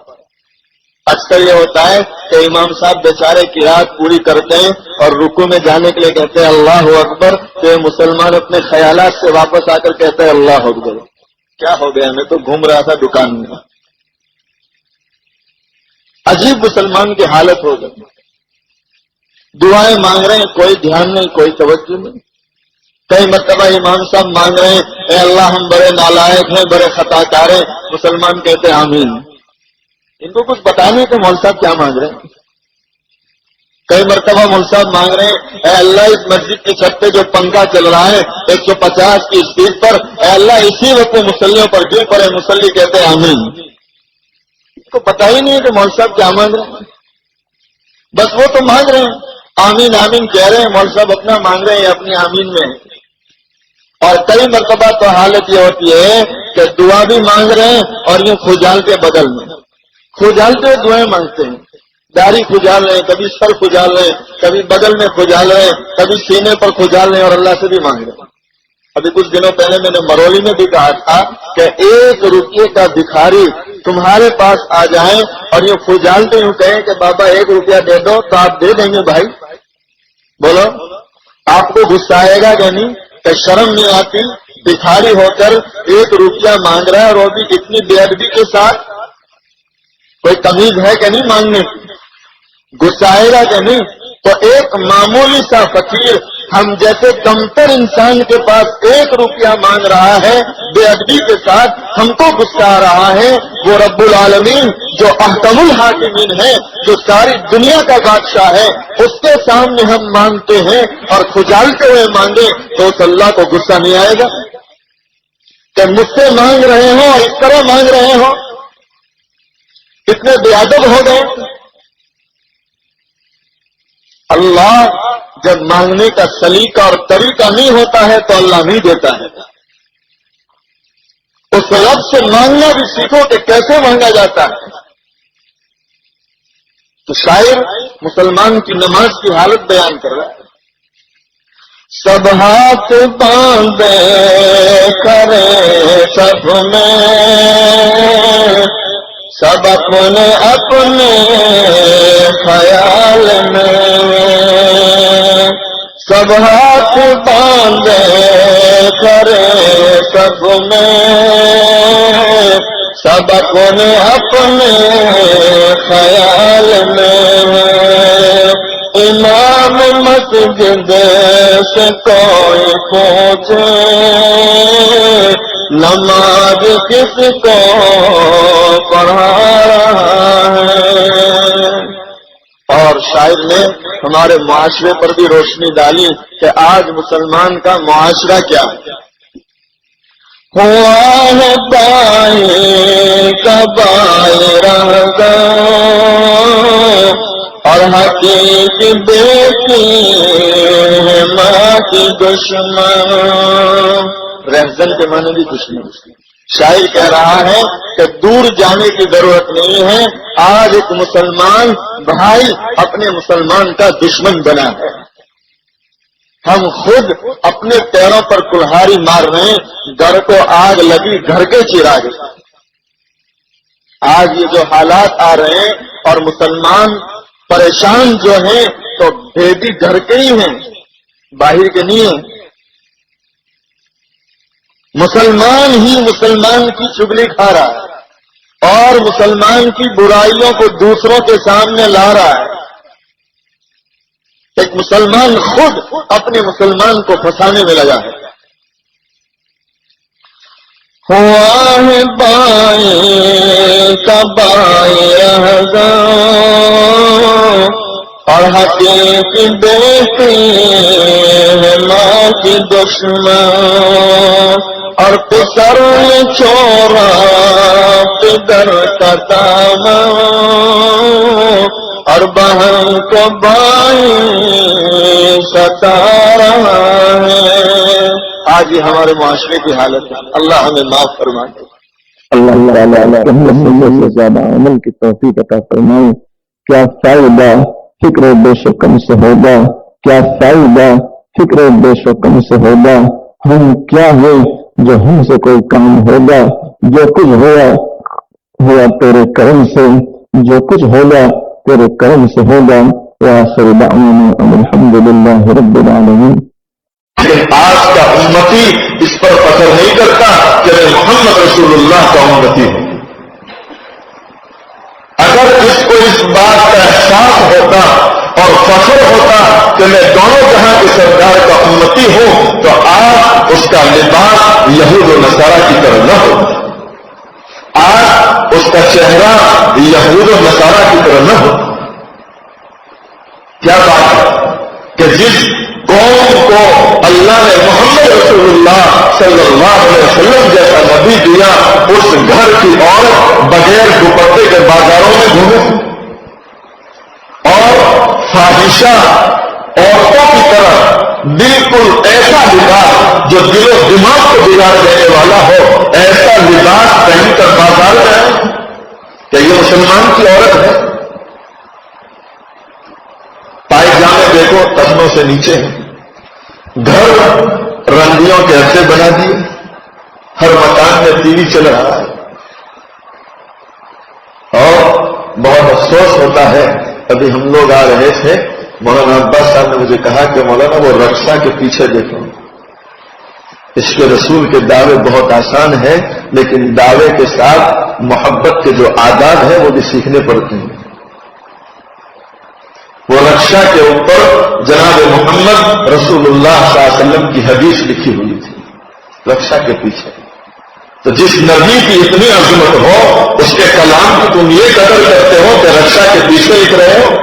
اکثر یہ ہوتا ہے کہ امام صاحب بیچارے قرات پوری کرتے ہیں اور رکوع میں جانے کے لیے کہتے ہیں اللہ اکبر، تو یہ مسلمان اپنے خیالات سے واپس آ کر کہتے ہیں اللہ اکبر، کیا ہو گیا، میں تو گھوم رہا تھا دکان میں۔ عجیب مسلمان کی حالت ہو گئی، دعائیں مانگ رہے ہیں، کوئی دھیان نہیں، کوئی توجہ نہیں۔ کئی مرتبہ امام صاحب مانگ رہے ہیں اے اللہ ہم بڑے نالائق ہیں، بڑے خطا کار ہیں، مسلمان کہتے ہیں آمین۔ ان کو کچھ بتانے کہ مول صاحب کیا مانگ رہے ہیں۔ کئی مرتبہ مول صاحب مانگ رہے ہیں اے اللہ اس مسجد کی چھت پہ جو پنکھا چل رہا ہے 150 کی اسپیڈ پر، اے اللہ اسی وقت مسلیوں پر گر پڑے، مسلی کہتے ہیں آمین۔ ان کو پتا ہی نہیں ہے کہ مول صاحب کیا مانگ رہے ہیں، بس وہ تو مانگ رہے ہیں، آمین آمین کہہ رہے ہیں، مول صاحب اپنا مانگ رہے ہیں اپنی آمین میں۔ اور کئی مرتبہ تو حالت یہ ہوتی ہے کہ دعا بھی مانگ رہے ہیں اور یوں کھجال کے بدل میں کھجالتے ہوئے دعائیں مانگتے ہیں، داڑھی کھجال رہے ہیں، کبھی سر کھجال رہے ہیں، کبھی بغل میں کھجال رہے ہیں، کبھی سینے پر کھجال رہے ہیں اور اللہ سے بھی مانگ رہے ہیں۔ ابھی کچھ دنوں پہلے میں نے مرولی میں بھی کہا تھا کہ 1 روپیے کا بھکاری تمہارے پاس آ جائیں اور یوں کھجالتے یوں کہیں کہ بابا 1 روپیہ دے دو تو آپ دے دیں گے بھائی؟ بولو آپ کو غصہ آئے گا کہ نہیں؟ کہ شرم نہیں آتی، بھکاری ہو کر 1 روپیہ مانگ رہا ہے اور وہ بھی اتنی بے ادبی کے ساتھ؟ کوئی تمیز ہے کہ نہیں مانگنے کی؟ غصہ آئے گا کہ نہیں؟ تو ایک معمولی سا فقیر ہم جیسے کمتر انسان کے پاس 1 روپیہ مانگ رہا ہے بے ادبی کے ساتھ، ہم کو غصہ آ رہا ہے، وہ رب العالمین جو احکم الحاکمین ہے، جو ساری دنیا کا بادشاہ ہے، اس کے سامنے ہم مانگتے ہیں اور کھجالتے ہوئے مانگے تو اس اللہ کو غصہ نہیں آئے گا کہ مجھ سے مانگ رہے ہو اور اس طرح مانگ رہے ہو؟ کتنے بے ادب ہو گئے۔ اللہ جب مانگنے کا سلیقہ اور طریقہ نہیں ہوتا ہے تو اللہ نہیں دیتا ہے۔ اس رب سے مانگنا بھی سیکھو کہ کیسے مانگا جاتا ہے۔ تو شاعر مسلمان کی نماز کی حالت بیان کر رہا ہے، سب ہاتھ باندھے کرے سب میں، سب اپنے اپنے خیال میں، سب ہاتھ باندھے کرے سب میں، سب اپنے اپنے خیال میں، امام مسجد سے کوئی پوچھے نماز کس کو پڑھا رہا ہے۔ اور شاعر نے ہمارے معاشرے پر بھی روشنی ڈالی کہ آج مسلمان کا معاشرہ کیا ہے۔ ہوا ہے بائیں کا بائیں رہ گا اور حقیقی بیٹی ہے ماں کی دشمن۔ رہزن کے معنی بھی دشمن۔ شاعر کہہ رہا ہے کہ دور جانے کی ضرورت نہیں ہے، آج ایک مسلمان بھائی اپنے مسلمان کا دشمن بنا ہے۔ ہم خود اپنے پیروں پر کلہاڑی مار رہے ہیں، گھر کو آگ لگی گھر کے چراغ۔ آج یہ جو حالات آ رہے ہیں اور مسلمان پریشان جو ہیں تو بھیدی گھر کے ہی ہیں، باہر کے نہیں ہیں۔ مسلمان ہی مسلمان کی چگلی کھا رہا ہے اور مسلمان کی برائیوں کو دوسروں کے سامنے لا رہا ہے۔ ایک مسلمان خود اپنے مسلمان کو پھنسانے میں لگا ہے۔ ہوا ہے بائیں کا بائیں رہ گا اور حقیقی بیٹی ہے ماں کی دشمن، اور پسر نے چھوڑا پدر کا دامن، اور بہن کو بھائی ستا رہا ہے۔ آج یہ ہمارے معاشرے کی حالت ہے، اللہ ہمیں معاف فرمائے۔ اللہ تعالیٰ سے زیادہ عمل کی توفیق عطا فرمائے۔ کیا فائدہ فکر بے شکم سے ہوگا، کیا فائدہ فکر بے شکم سے ہوگا۔ ہم کیا ہے جو ہم سے کوئی کام ہوگا، جو کچھ ہوا تیرے کرم سے، جو کچھ ہوگا تیرے کرم سے ہوگا. وآخر دعوانا ان الحمد للہ رب العالمین. لیکن آج کا امتی اس پر فخر نہیں کرتا کہ میں محمد رسول اللہ کا امتی ہوں. اگر اس کو اس بات کا احساس ہوتا اور فخر ہوتا کہ میں دونوں جہاں کے سرکار کا امتی ہوں تو آج اس کا لباس یہود و نصارہ کی طرح نہ ہو. آج اس کا چہرہ یہود و نصارہ کی طرح نہ ہو. کیا بات ہے کہ جس قوم کو اللہ نے محمد رسول اللہ صلی اللہ علیہ وسلم جیسا نبی دیا اس گھر کی عورت بغیر دوپٹے کے بازاروں میں گھومے اور فاحشہ عورتوں کی طرح بالکل ایسا لباس جو دل و دماغ کو بگاڑ دینے والا ہو ایسا لباس پہن کر بازار میں آئے. کیا یہ مسلمان کی عورت ہے؟ پائجامے دیکھو تخنوں سے نیچے ہیں. گھر رنگیوں کے اڈے بنا دیے. ہر مکان میں ٹی وی چل رہا ہے. اور بہت افسوس ہوتا ہے. ابھی ہم لوگ آ رہے تھے, مولانا عباس صاحب نے مجھے کہا کہ مولانا وہ رقصہ کے پیچھے دیکھو. عشق رسول کے دعوے بہت آسان ہے لیکن دعوے کے ساتھ محبت کے جو آداب ہیں وہ بھی سیکھنے پڑتے ہیں. وہ رقصہ کے اوپر جناب محمد رسول اللہ صلی اللہ علیہ وسلم کی حدیث لکھی ہوئی تھی رقصہ کے پیچھے. تو جس نبی کی اتنی عظمت ہو اس کے کلام کی تم یہ قدر کرتے ہو کہ رقصہ کے پیچھے لکھ رہے ہو.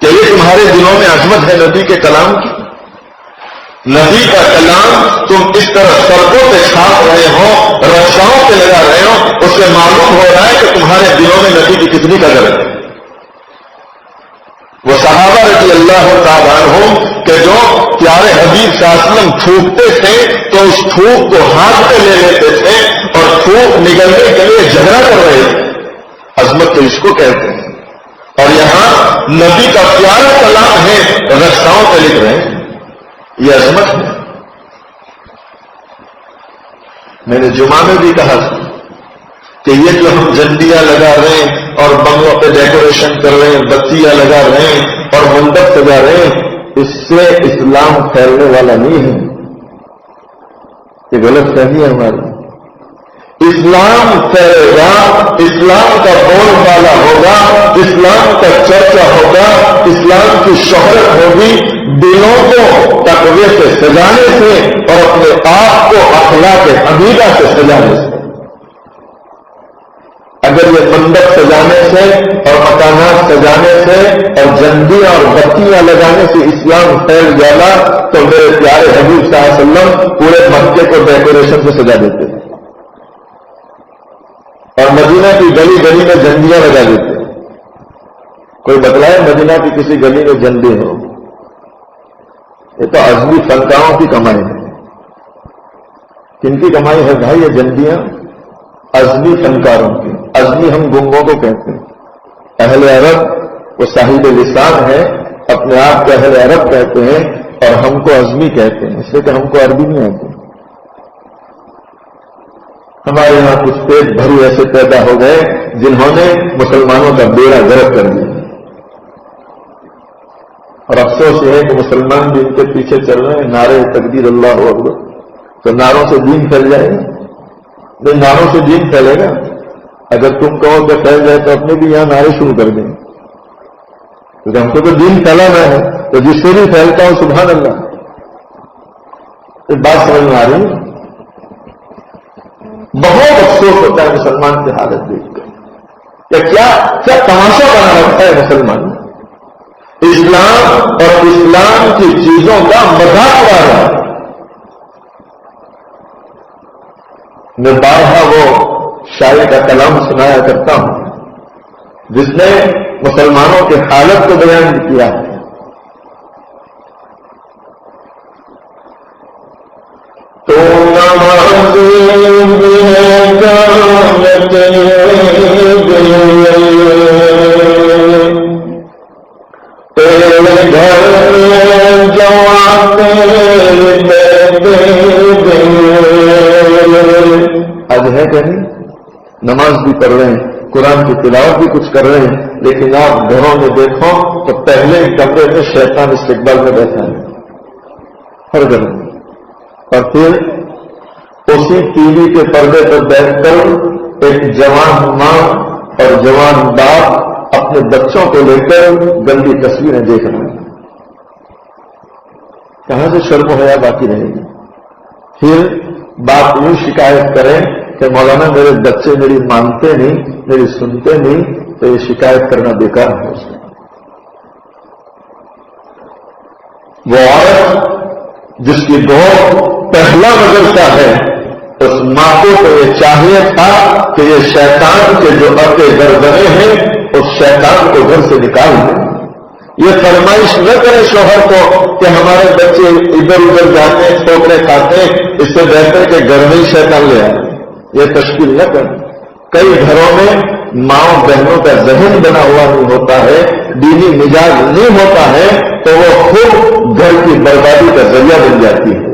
کہ یہ تمہارے دلوں میں عظمت ہے نبی کے کلام کی؟ نبی کا کلام تم اس طرح سڑکوں پہ چھاپ رہے ہو, رقصوں پہ لگا رہے ہو, اس سے معلوم ہو رہا ہے کہ تمہارے دلوں میں نبی کی کتنی قدر ہے. وہ صحابہ رضی اللہ تعالیٰ عنہم کہ جو پیارے حبیب صلی اللہ علیہ وسلم تھوکتے تھے تو اس تھوک کو ہاتھ پہ لے لیتے تھے اور تھوک نگلنے کے لیے جھگڑا کر رہے تھے. عظمت تو اس کو کہتے ہیں. اور یہاں نبی کا پیارا کلام ہے, رقصوں پہ لکھ رہے ہیں. یہ عظمت ہے. میں نے جمعہ میں بھی کہا تھا کہ یہ جو ہم جھنڈیاں لگا رہے ہیں اور بنگلوں پہ ڈیکوریشن کر رہے ہیں, بتیاں لگا رہے ہیں اور منڈپ سجا رہے ہیں, اس سے اسلام پھیلنے والا نہیں ہے. یہ غلط فہمی ہے ہماری. اسلام پھیلے گا, اسلام کا بول بالا ہوگا, اسلام کا چرچا ہوگا, اسلام کی شہرت ہوگی دلوں کو تقوی سے سجانے سے اور اپنے آپ کو اخلاق حمیدہ سے سجانے سے. اگر یہ منڈپ سجانے سے اور مکانات سجانے سے اور جھنڈیاں اور بتیاں لگانے سے اسلام پھیل گیا تو میرے پیارے حبیب صلی اللہ علیہ وسلم پورے مکے کو ڈیکوریشن سے سجا دیتے اور مدینہ کی گلی گلی میں جھنڈیاں لگا دیتے. کوئی بتلائے مدینہ کی کسی گلی میں جھنڈے ہو؟ یہ تو عزمی فنکاروں کی کمائی ہے. کن کی کمائی ہے بھائی یہ جھنڈیاں؟ عزمی فنکاروں کی. عزمی ہم گنگوں کو کہتے ہیں. اہل عرب وہ صاحب لسان ہے, اپنے آپ کو اہل عرب کہتے ہیں اور ہم کو عزمی کہتے ہیں اس لیے کہ ہم کو عربی نہیں آتی. ہمارے یہاں کچھ پیٹ بھرو ایسے پیدا ہو گئے جنہوں نے مسلمانوں کا بیڑا غرق کر دیا. اور افسوس یہ ہے کہ مسلمان بھی ان کے پیچھے چل رہے ہیں. نعرے تکبیر اللہ اکبر, تو نعروں سے دین پھیل جائے گا؟ نہیں, نعروں سے دین پھیلے گا. اگر تم کہو کہ پھیل جائے تو اپنے بھی یہاں نعرے شروع کر دیں, کیونکہ ہم کو تو دین پھیلانا ہے. تو جس سے بھی پھیلتا ہوں سبحان اللہ. یہ بات سمجھ میں آ رہی ہے. بہت افسوس ہوتا ہے مسلمان کی حالت دیکھ کر کہ کیا تماشا بنا رکھتا ہے مسلمان. اسلام اور اسلام کی چیزوں کا مذاق اڑا رہا ہے. میں بارہا وہ شاعر کا کلام سنایا کرتا ہوں جس نے مسلمانوں کی حالت کو بیان کیا ہے. تو آج ہے کہیں نماز بھی پڑھ رہے ہیں, قرآن کی تلاوت بھی کچھ کر رہے ہیں، لیکن آپ گھروں میں دیکھو تو پہلے کمرے میں شیطان استقبال میں بیٹھا ہے ہر گھر میں، اور پھر اسی ٹی وی کے پردے پر بیٹھ کر ایک جوان ماں اور جوان باپ اپنے بچوں کو لے کر گندی تصویریں دیکھ رہے ہیں۔ کہاں سے شرم و حیا باقی رہے گی؟ پھر باپ یوں شکایت کریں کہ مولانا میرے بچے میری مانتے نہیں، میری سنتے نہیں، تو یہ شکایت کرنا بیکار ہے اس میں۔ وہ عورت جس کی بہت پہلا مدرسہ ہے، اس ماں کو تو یہ چاہیے تھا کہ یہ شیطان کے جو اپنے گھر بنے ہیں اس شیطان کو گھر سے نکال دیں۔ یہ فرمائش نہ کرے شوہر کو کہ ہمارے بچے ادھر ادھر جاتے ہیں، ٹھوکرے کھاتے ہیں، اس سے بہتر کہ گھر میں ہی شیطان لے آئے، یہ تشکیل نہ کرے۔ کئی گھروں میں ماں بہنوں کا ذہن بنا ہوا نہیں ہوتا ہے، دینی مزاج نہیں ہوتا ہے، تو وہ خود گھر کی بربادی کا ذریعہ بن جاتی ہے۔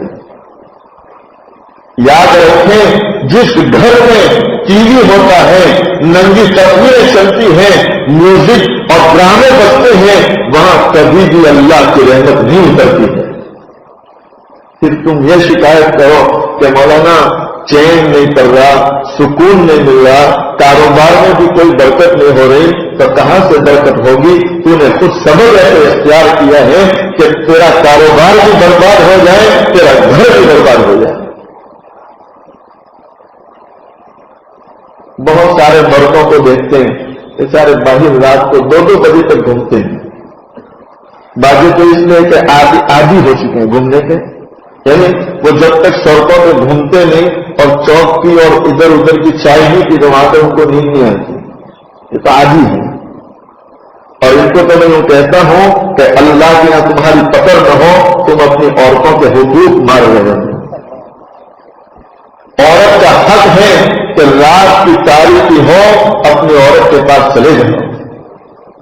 یاد رکھیں، جس گھر میں ٹی وی ہوتا ہے، ننگی تصویریں چلتی ہیں، میوزک اور ڈرامے بجتے ہیں، وہاں کبھی بھی اللہ کی رحمت نہیں اترتی ہے۔ پھر تم یہ شکایت کرو کہ مولانا چین نہیں کر رہا، سکون نہیں مل رہا، کاروبار میں بھی کوئی برکت نہیں ہو رہی، تو کہاں سے برکت ہوگی؟ تو نے خود سبب ایسے اختیار کیا ہے کہ تیرا کاروبار بھی برباد ہو جائے، تیرا گھر بھی برباد ہو جائے۔ بہت سارے مردوں کو دیکھتے ہیں، یہ سارے باہر رات کو 2-2 بجے تک گھومتے ہیں۔ باقی تو اس لیے کہ عادی ہو چکے ہیں گھومنے کے، یعنی وہ جب تک سڑکوں پہ گھومتے نہیں اور چوک کی اور ادھر ادھر کی چائے نہیں کی تو وہاں پہ ان کو نیند نہیں آتی، یہ تو عادی ہے۔ اور ان کو تو میں یوں کہتا ہوں کہ اللہ کے یہاں تمہاری پکڑ نہ ہو، تم اپنی عورتوں کے حقوق مار رہے ہو۔ عورت کا حق ہے کہ رات کی تاریخی ہو اپنی عورت کے پاس چلے جاؤ،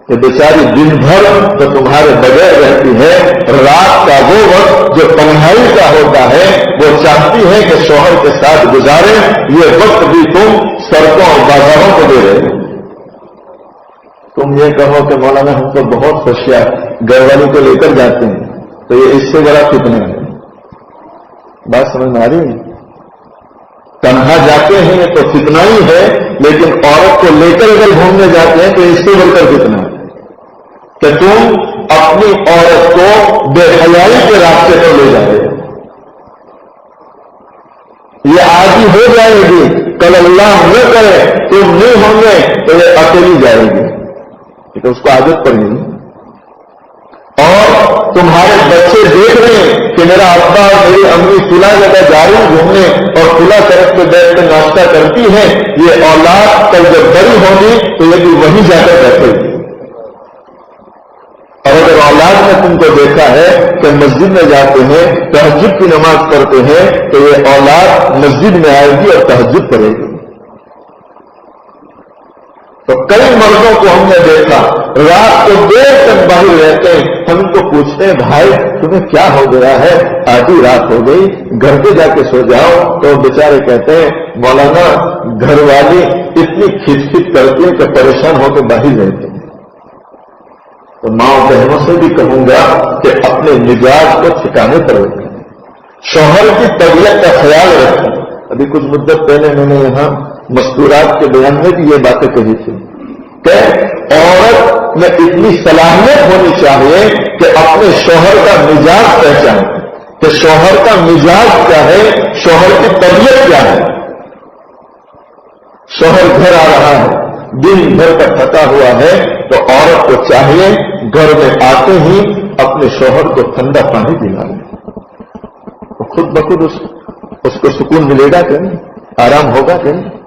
کہ بیچاری دن بھر تو تمہارے بغیر رہتی ہے، رات کا وہ وقت جو تنہائی کا ہوتا ہے وہ چاہتی ہے کہ شوہر کے ساتھ گزارے، یہ وقت بھی تم سڑکوں اور بازاروں کو دے رہے ہو۔ تم یہ کہو کہ مولانا ہم تو بہت ہوشیار گھر والی کو لے کر جاتے ہیں، تو یہ اس سے بڑا فتنہ ہے۔ بات سمجھ میں آ رہی ہے؟ تنہا جاتے ہیں تو فتنہ ہی ہے، لیکن عورت کو لے کر اگر گھومنے جاتے ہیں تو اس سے بڑھ کر فتنہ ہے کہ تم اپنی عورت کو بے حیائی کے راستے پر لے جائے۔ یہ عادی ہو جائے گی، کل اللہ نہ کرے تم نہیں ہوں گے تو یہ اکیلی جائے گی، کیونکہ اس کو عادت پڑ گئی۔ اور تمہارے بچے دیکھ رہے ہیں کہ میرا ابا اور میری امی کھلا جگہ جا رہی ہیں گھومنے اور کھلا سڑک پہ بیٹھ کر ناشتہ کرتی ہے، یہ اولاد کل جب بڑی ہوگی تو یہ بھی وہیں جا کر بیٹھے گی۔ اور اگر اولاد نے تم کو دیکھا ہے کہ مسجد میں جاتے ہیں، تہجد کی نماز پڑھتے ہیں، تو یہ اولاد مسجد میں آئے گی اور تہجد پڑھے گی۔ تو کئی مردوں کو ہم نے دیکھا رات کو دیر تک باہر رہتے ہیں، ہم ان کو پوچھتے ہیں بھائی تمہیں کیا ہو گیا ہے، آدھی رات ہو گئی، گھر پہ جا کے سو جاؤ، تو بیچارے کہتے ہیں مولانا گھر والی اتنی کھچ کھچ کرتی ہے کہ پریشان ہو کے باہر رہتے ہیں۔ تو ماں بہنوں سے بھی کہوں گا کہ اپنے مزاج کو ٹھکانے پر رکھیں، شوہر کی طبیعت کا خیال رکھیں۔ ابھی کچھ مدت پہلے میں نے یہاں مستورات کے بیان میں بھی یہ باتیں کہی تھی کہ عورت میں اتنی صلاحیت ہونی چاہیے کہ اپنے شوہر کا مزاج پہچانے، کہ شوہر کا مزاج کیا ہے، شوہر کی طبیعت کیا ہے۔ شوہر گھر آ رہا ہے، دن بھر کا تھکا ہوا ہے، تو عورت کو چاہیے گھر میں آتے ہی اپنے شوہر کو ٹھنڈا پانی پلا لے، تو خود بخود اس کو سکون ملے گا کہ نہیں، آرام ہوگا کہ نہیں۔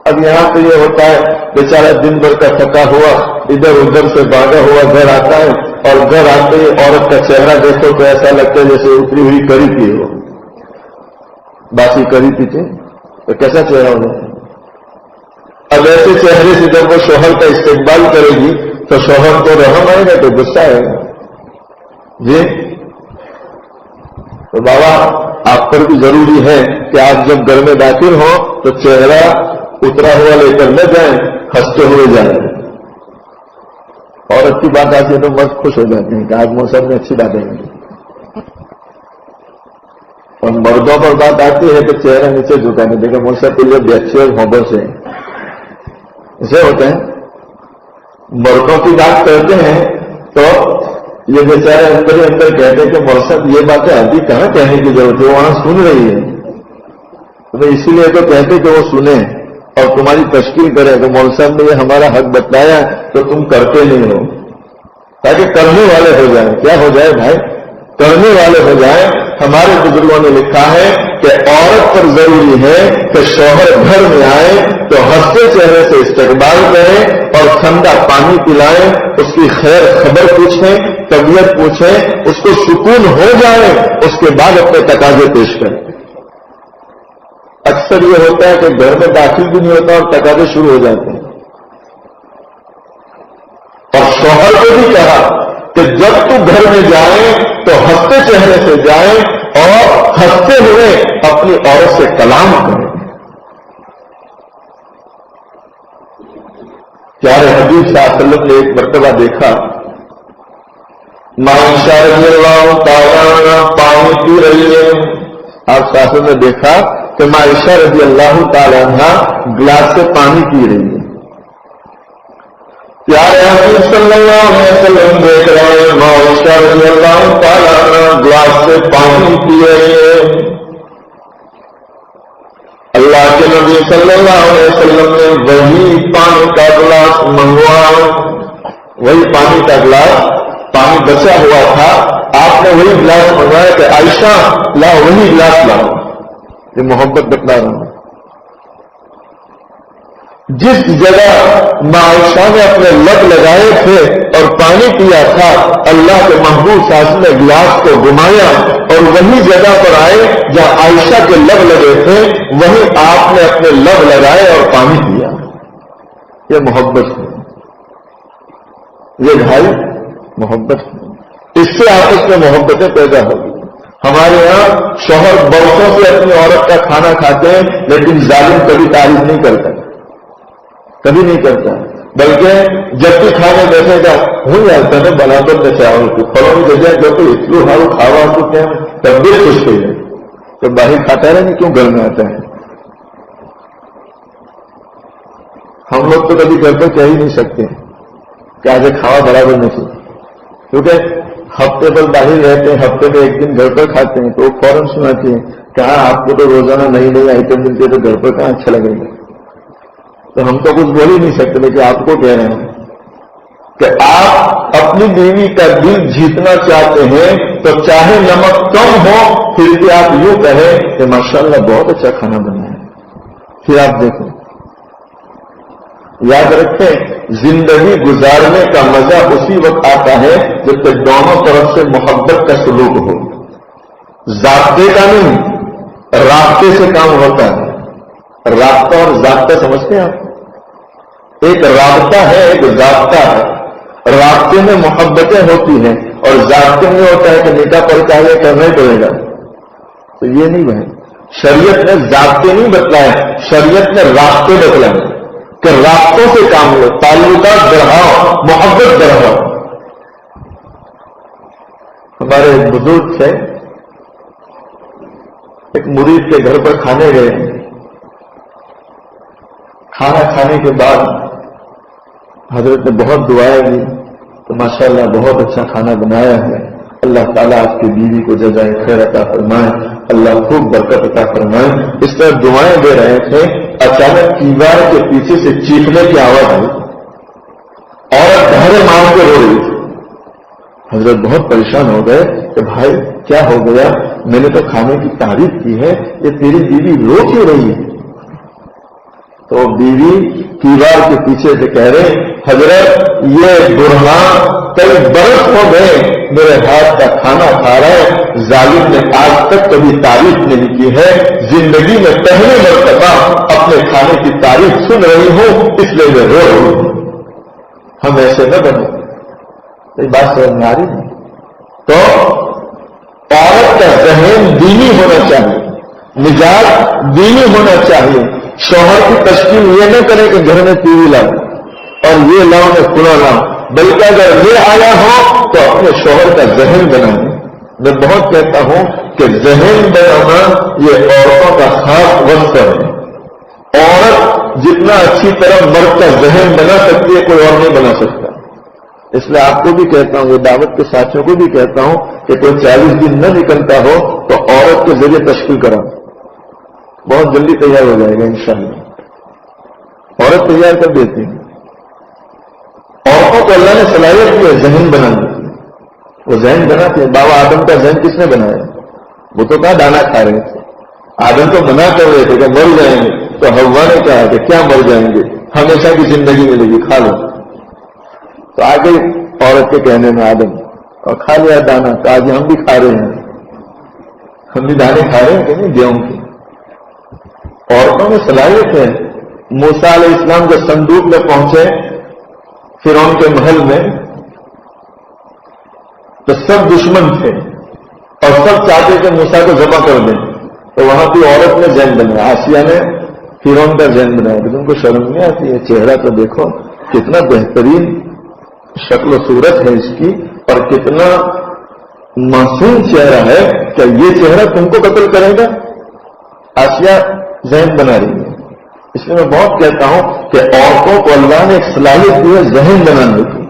اب یہاں پہ یہ ہوتا ہے بیچارہ دن بھر کا تھکا ہوا ادھر ادھر سے بھاگا ہوا گھر آتا ہے، اور گھر آتے ہی عورت کا چہرہ دیکھو تو ایسا لگتا ہے جیسے اتری ہوئی کری تھی، ہو باسی کری تھی تو کیسا چہرہ ہوگا۔ اب ایسے چہرے سے جب وہ شوہر کا استقبال کرے گی تو شوہر کو رحم آئے گا تو غصہ آئے گا جی۔ تو بابا آپ پر بھی ضروری ہے کہ آپ جب گھر میں داخل ہو تو چہرہ اترا ہوا لے کر نہ جائیں، ہنستے ہوئے جا رہے ہیں. عورت کی بات آتی ہے تو مرد خوش ہو جاتے ہیں کہ آج موسم میں اچھی باتیں ہیں. اور مردوں پر بات آتی ہے تو چہرہ نیچے جھکانے دیکھا موسم کے لیے بے اچھے اور محبت سے ایسے ہوتے ہیں. مردوں کی بات کرتے ہیں تو یہ بیچارے اندر ہی اندر کہتے ہیں کہ موسم یہ باتیں ابھی کہاں کہنے کی ضرورت ہے, وہاں سن رہی ہے. تو اسی لیے تو کہتے کہ وہ سنیں اور تمہاری تشکیل کرے. تو مول صاحب نے یہ ہمارا حق بتلایا تو تم کرتے نہیں ہو, تاکہ کرنے والے ہو جائیں. کیا ہو جائے بھائی؟ کرنے والے ہو جائیں. ہمارے بزرگوں نے لکھا ہے کہ عورت پر ضروری ہے کہ شوہر گھر میں آئے تو ہنستے چہرے سے استقبال کریں اور ٹھنڈا پانی پلائیں, اس کی خیر خبر پوچھیں, طبیعت پوچھیں, اس کو سکون ہو جائے, اس کے بعد اپنے تقاضے پیش کریں. اکثر یہ ہوتا ہے کہ گھر میں داخل بھی نہیں ہوتا اور تقاضے شروع ہو جاتے ہیں. اور شوہر کو بھی کہا کہ جب تو گھر میں جائیں تو ہنستے چہرے سے جائیں اور ہنستے ہوئے اپنی عورت سے کلام کریں. پیارے حبیب صلی اللہ علیہ وسلم نے ایک مرتبہ دیکھا عائشہ رضی اللہ تعالیٰ عنہا پانی پی رہی ہے. آپ ساسوں نے دیکھا کہ عائشہ رضی اللہ تعالیٰ عنہا گلاس سے پانی پی رہی ہے. پیارے حبیب صلی اللہ علیہ وسلم دیکھ رہے ہیں عائشہ رضی اللہ تعالیٰ عنہا گلاس سے پانی پی رہی ہے. اللہ کے نبی صلی اللہ علیہ وسلم نے وہی پانی کا گلاس منگوایا. وہی پانی کا گلاس, پانی بچا ہوا تھا, آپ نے وہی گلاس منگوایا کہ عائشہ لاؤ وہی گلاس لاؤ. یہ محبت بتلا رہا ہوں. جس جگہ عائشہ نے اپنے لب لگائے تھے اور پانی پیا تھا, اللہ کے محبوب صاحب نے گلاس کو گھمایا اور وہی جگہ پر آئے جہاں عائشہ کے لب لگے تھے, وہیں آپ نے اپنے لب لگائے اور پانی پیا. یہ محبت ہے, یہ بھائی محبت ہے. اس سے آپس میں محبتیں پیدا ہوگی. ہمارے یہاں شوہر برسوں سے اپنی عورت کا کھانا کھاتے ہیں لیکن ظالم کبھی تعریف نہیں کرتا, کبھی نہیں کرتا, بلکہ جب بھی کھانے بیٹھے گا ہو جاتا ہے برابر میں چاول کو پھلوں کی جگہ جو تو اتلو ہارو کھاوا تو کیا تب بھی خوش ہو جائے. تو باہر کھاتا رہے نہیں, کیوں گھر میں آتا ہے؟ ہم لوگ تو کبھی گھر پر کہہ ہی نہیں سکتے کہ آج کھاوا برابر نہیں, کیونکہ ہفتے پر باہر رہتے ہیں, ہفتے میں ایک دن گھر پر کھاتے ہیں تو وہ فوراً سناتے ہیں کہ ہاں آپ کو تو روزانہ نئی نئی آئٹم ملتی ہے تو گھر پر کہاں اچھا لگے گا. تو ہم تو کچھ بول ہی نہیں سکتے لیکن آپ کو کہہ رہے ہیں کہ آپ اپنی بیوی کا دل جیتنا چاہتے ہیں تو چاہے نمک کم ہو پھر بھی آپ یوں کہیں کہ ماشاءاللہ بہت اچھا کھانا بنا ہے. پھر آپ دیکھیں, یاد رکھیں زندگی گزارنے کا مزہ اسی وقت آتا ہے جب تک دونوں طرف سے محبت کا سلوک ہو. ضابطے کا نہیں, رابطے سے کام ہوتا ہے. رابطہ اور ضابطہ سمجھتے ہیں آپ؟ ایک رابطہ ہے, ایک ضابطہ ہے. رابطے میں محبتیں ہوتی ہیں اور ضابطے میں ہوتا ہے کہ نکاح پر چاہیے کرنا ہی پڑے گا. تو یہ نہیں بھائی, شریعت نے ضابطے نہیں بتلائے, شریعت نے رابطے بتلائے کہ رابطوں سے کام لو, تعلقات بڑھاؤ, محبت بڑھاؤ. ہمارے ایک بزرگ تھے, ایک مرید کے گھر پر کھانے گئے. کھانا کھانے کے بعد حضرت نے بہت دعائیں دی تو ماشاءاللہ بہت اچھا کھانا بنایا ہے. اللہ تعالیٰ آپ کی بیوی کو جزائے خیر عطا فرمائے, اللہ خوب برکت عطا فرمائے. اس طرح دعائیں دے رہے تھے, اچانک دیوار کے پیچھے سے چیخنے کی آواز آئی. عورت گھر مار کے رو رہی تھی. حضرت بہت پریشان ہو گئے کہ بھائی کیا ہو گیا, میں نے تو کھانے کی تعریف کی ہے, یہ تیری بیوی رو کیوں رہی ہے؟ تو بیوی دیوار کے پیچھے سے کہہ رہے, حضرت یہ برہان کئی برس ہو گئے میرے ہاتھ کا کھانا کھا رہا ہے, ظالم نے آج تک کبھی تعریف نہیں کی ہے, زندگی میں پہلی مرتبہ اپنے کھانے کی تعریف سن رہی ہوں, اس لیے میں رو رہی ہوں. ہم ایسے نہ بنے, یہ بات سمجھ میں آ رہی ہے. تو عورت کا ذہن دینی ہونا چاہیے, مزاج دینی ہونا چاہیے. شوہر کی تشکیل یہ نہ کرے کہ گھر میں ٹی وی لاؤ, اور یہ لاؤ میں فلاں لاؤ، بلکہ اگر یہ آیا ہو تو اپنے شوہر کا ذہن بنائیں۔ میں بہت کہتا ہوں کہ ذہن بنانا یہ عورتوں کا خاص وصف ہے۔ عورت جتنا اچھی طرح مرد کا ذہن بنا سکتی ہے کوئی اور نہیں بنا سکتا۔ اس لیے آپ کو بھی کہتا ہوں، یہ دعوت کے ساتھیوں کو بھی کہتا ہوں کہ کوئی 40 دن نہ نکلتا ہو تو عورت کے ذریعے تشکیل کرا، بہت جلدی تیار ہو جائے گا انشاءاللہ۔ عورت تیار کر دیتی ہے۔ عورتوں کو اللہ نے صلاحیت کی ہے ذہن بنانے کی، وہ ذہن بناتے ہیں۔ بابا آدم کا ذہن کس نے بنایا؟ وہ تو کہا دانا کھا رہے تھے، آدم تو منع کر رہے تھے کہ مر جائیں گے، تو حوا نے کہا کہ کیا مر جائیں گے، ہمیشہ کی زندگی ملے گی، کھا لو۔ تو آگے عورت کے کہنے میں آدم اور کھا لیا دانا، تو آج ہم بھی کھا رہے ہیں، ہم بھی دانے کھا رہے ہیں کہ نہیں گیہوں کی۔ عورتوں میں صلاحیت ہے۔ موسیٰ علیہ السلام جو صندوق میں پہنچے فرعون کے محل میں تو سب دشمن تھے اور سب چاہتے تھے موسیٰ کو ذبح کر دیں، تو وہاں کی عورت نے ذہن بنایا، آسیہ نے فرعون کا ذہن بنایا کہ تم کو شرم نہیں آتی ہے؟ چہرہ تو دیکھو کتنا بہترین شکل و صورت ہے اس کی، اور کتنا معصوم چہرہ ہے، کیا یہ چہرہ تم کو قتل کرے گا؟ آسیہ ذہن بنا رہی ہے۔ اس لیے میں بہت کہتا ہوں کہ عورتوں کو اللہ نے ایک صلاحیت دی ہے ذہن بنانے کی۔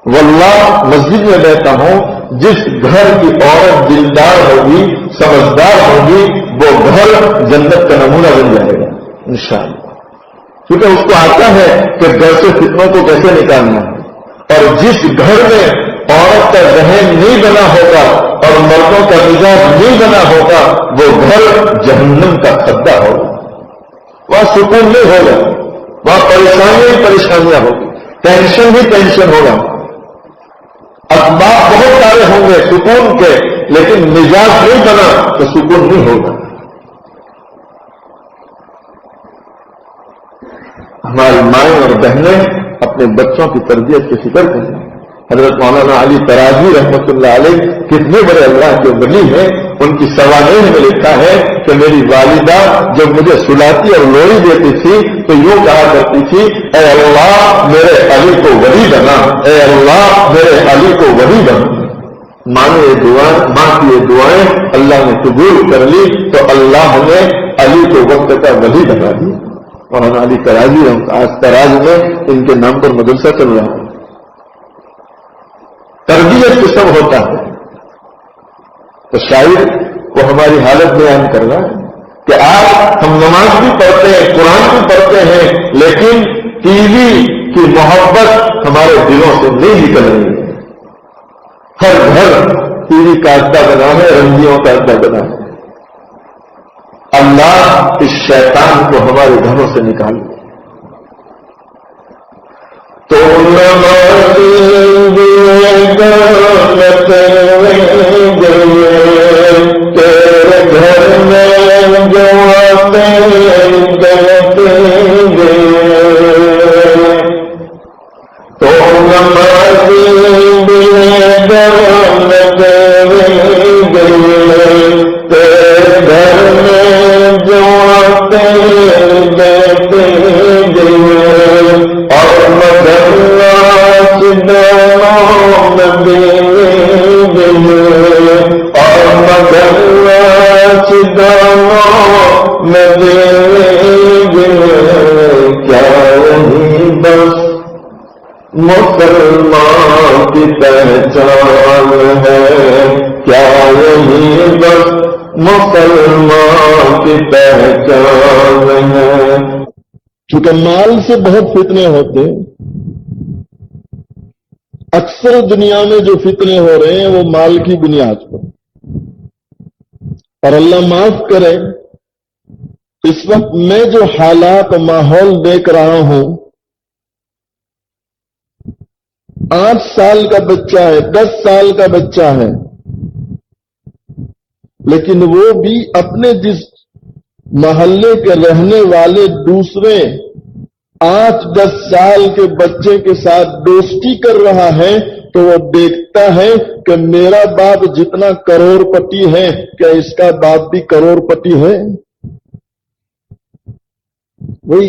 واللہ مسجد میں بیٹھتا ہوں، جس گھر کی عورت دلدار ہوگی، سمجھدار ہوگی، وہ گھر جنت کا نمونہ بن جائے گا انشاءاللہ، کیونکہ اس کو آتا ہے کہ گھر سے فتنوں کو کیسے نکالنا ہے۔ اور جس گھر میں عورت کا ذہن نہیں بنا ہوگا اور مردوں کا مزاج نہیں بنا ہوگا، وہ گھر جہنم کا کھڈا ہوگا، وہاں سکون نہیں ہوگا، وہاں پریشانیاں ہوگی، ٹینشن ہی ٹینشن ہوگا، اسباب بہت سارے ہوں گے سکون کے، لیکن مزاج نہیں بنا تو سکون نہیں ہوگا۔ ہماری مائیں اور بہنیں اپنے بچوں کی تربیت کی فکر کریں۔ حضرت مولانا علی تراجی رحمۃ اللہ علیہ کتنے بڑے اللہ کے ولی ہیں، ان کی سوانح میں لکھا ہے کہ میری والدہ جب مجھے سلاتی اور لوری دیتی تھی تو یوں کہا کرتی تھی، اے اللہ میرے علی کو ولی بنا، اے اللہ میرے علی کو ولی بنا۔ ماں کی یہ دعائیں اللہ نے قبول کر لی تو اللہ نے علی کو وقت کا ولی بنا دیا۔ مولانا علی تراجی آج تراج میں ان کے نام پر مدرسہ چل رہا ہے۔ تربیت کو سب ہوتا ہے، تو شاید وہ ہماری حالت بیان کر رہا ہے کہ آج ہم نماز بھی پڑھتے ہیں، قرآن بھی پڑھتے ہیں، لیکن ٹی وی کی محبت ہمارے دلوں سے نہیں نکل رہی ہے۔ ہر گھر ٹی وی کا اڈا بنا ہے، رنگیوں کا اڈا بنا ہے۔ اللہ اس شیطان کو ہمارے گھروں سے نکال دے۔ تو تیرے گھر میں جو آتے گئے تو نمازی تیرے گھر میں جو آتے دیتے گئے اور مدرنا چدانوں میں گئے اور مدرنا چدانوں میں گئے، کیا یہی بس مسلمان کی پہچان ہے؟ کیا یہی بس مسلمان کی پہچان ہے؟ چونکہ مال سے بہت فتنے ہوتے ہیں، اکثر دنیا میں جو فتنے ہو رہے ہیں وہ مال کی بنیاد پر، اور اللہ معاف کرے اس وقت میں جو حالات و ماحول دیکھ رہا ہوں، 8 سال کا بچہ ہے، 10 سال کا بچہ ہے، لیکن وہ بھی اپنے جس محلے کے رہنے والے دوسرے 8-10 سال کے بچے کے ساتھ دوستی کر رہا ہے تو وہ دیکھتا ہے کہ میرا باپ جتنا کروڑ پتی ہے کیا اس کا باپ بھی کروڑ پتی ہے؟ وہی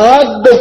8-10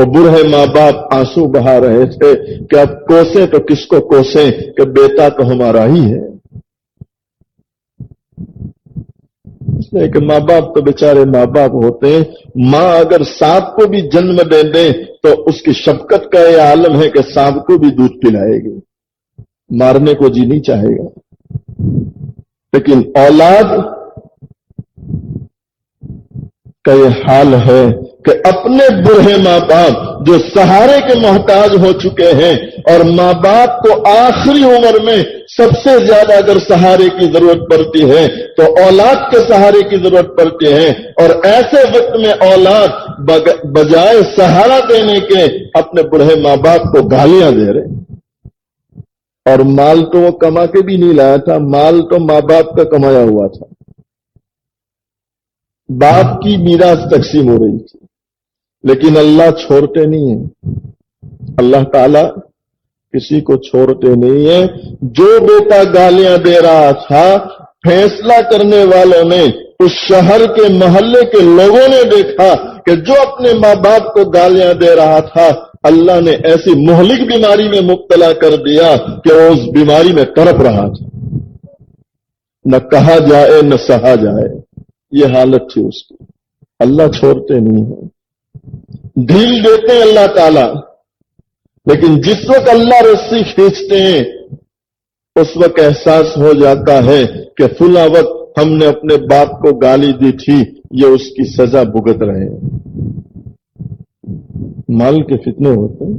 وہ بوڑھے ماں باپ آنسو بہا رہے تھے کہ اب کوسیں تو کس کو کوسیں کہ بیٹا تو ہمارا ہی ہے. اس لیے کہ ماں باپ تو بیچارے ماں باپ ہوتے ہیں. ماں اگر سانپ کو بھی جنم دے دے تو اس کی شفقت کا یہ عالم ہے کہ سانپ کو بھی دودھ پلائے گی، مارنے کو جی نہیں چاہے گا. لیکن اولاد کا یہ حال ہے کہ اپنے بوڑھے ماں باپ جو سہارے کے محتاج ہو چکے ہیں، اور ماں باپ کو آخری عمر میں سب سے زیادہ اگر سہارے کی ضرورت پڑتی ہے تو اولاد کے سہارے کی ضرورت پڑتی ہے، اور ایسے وقت میں اولاد بجائے سہارا دینے کے اپنے بوڑھے ماں باپ کو گالیاں دے رہے ہیں. اور مال تو وہ کما کے بھی نہیں لایا تھا، مال تو ماں باپ کا کمایا ہوا تھا. باپ کی میراث تقسیم ہو رہی تھی. لیکن اللہ چھوڑتے نہیں ہیں. اللہ تعالی کسی کو چھوڑتے نہیں ہیں. جو بیٹا گالیاں دے رہا تھا، فیصلہ کرنے والوں نے، اس شہر کے محلے کے لوگوں نے دیکھا کہ جو اپنے ماں باپ کو گالیاں دے رہا تھا، اللہ نے ایسی مہلک بیماری میں مبتلا کر دیا کہ وہ اس بیماری میں تڑپ رہا تھا. نہ کہا جائے نہ سہا جائے، یہ حالت تھی اس کی. اللہ چھوڑتے نہیں ہیں، ڈھیل دیتے ہیں اللہ تعالی. لیکن جس وقت اللہ رسی کھینچتے ہیں اس وقت احساس ہو جاتا ہے کہ فلاں وقت ہم نے اپنے باپ کو گالی دی تھی، یہ اس کی سزا بھگت رہے ہیں. مال کے فتنے ہوتے ہیں.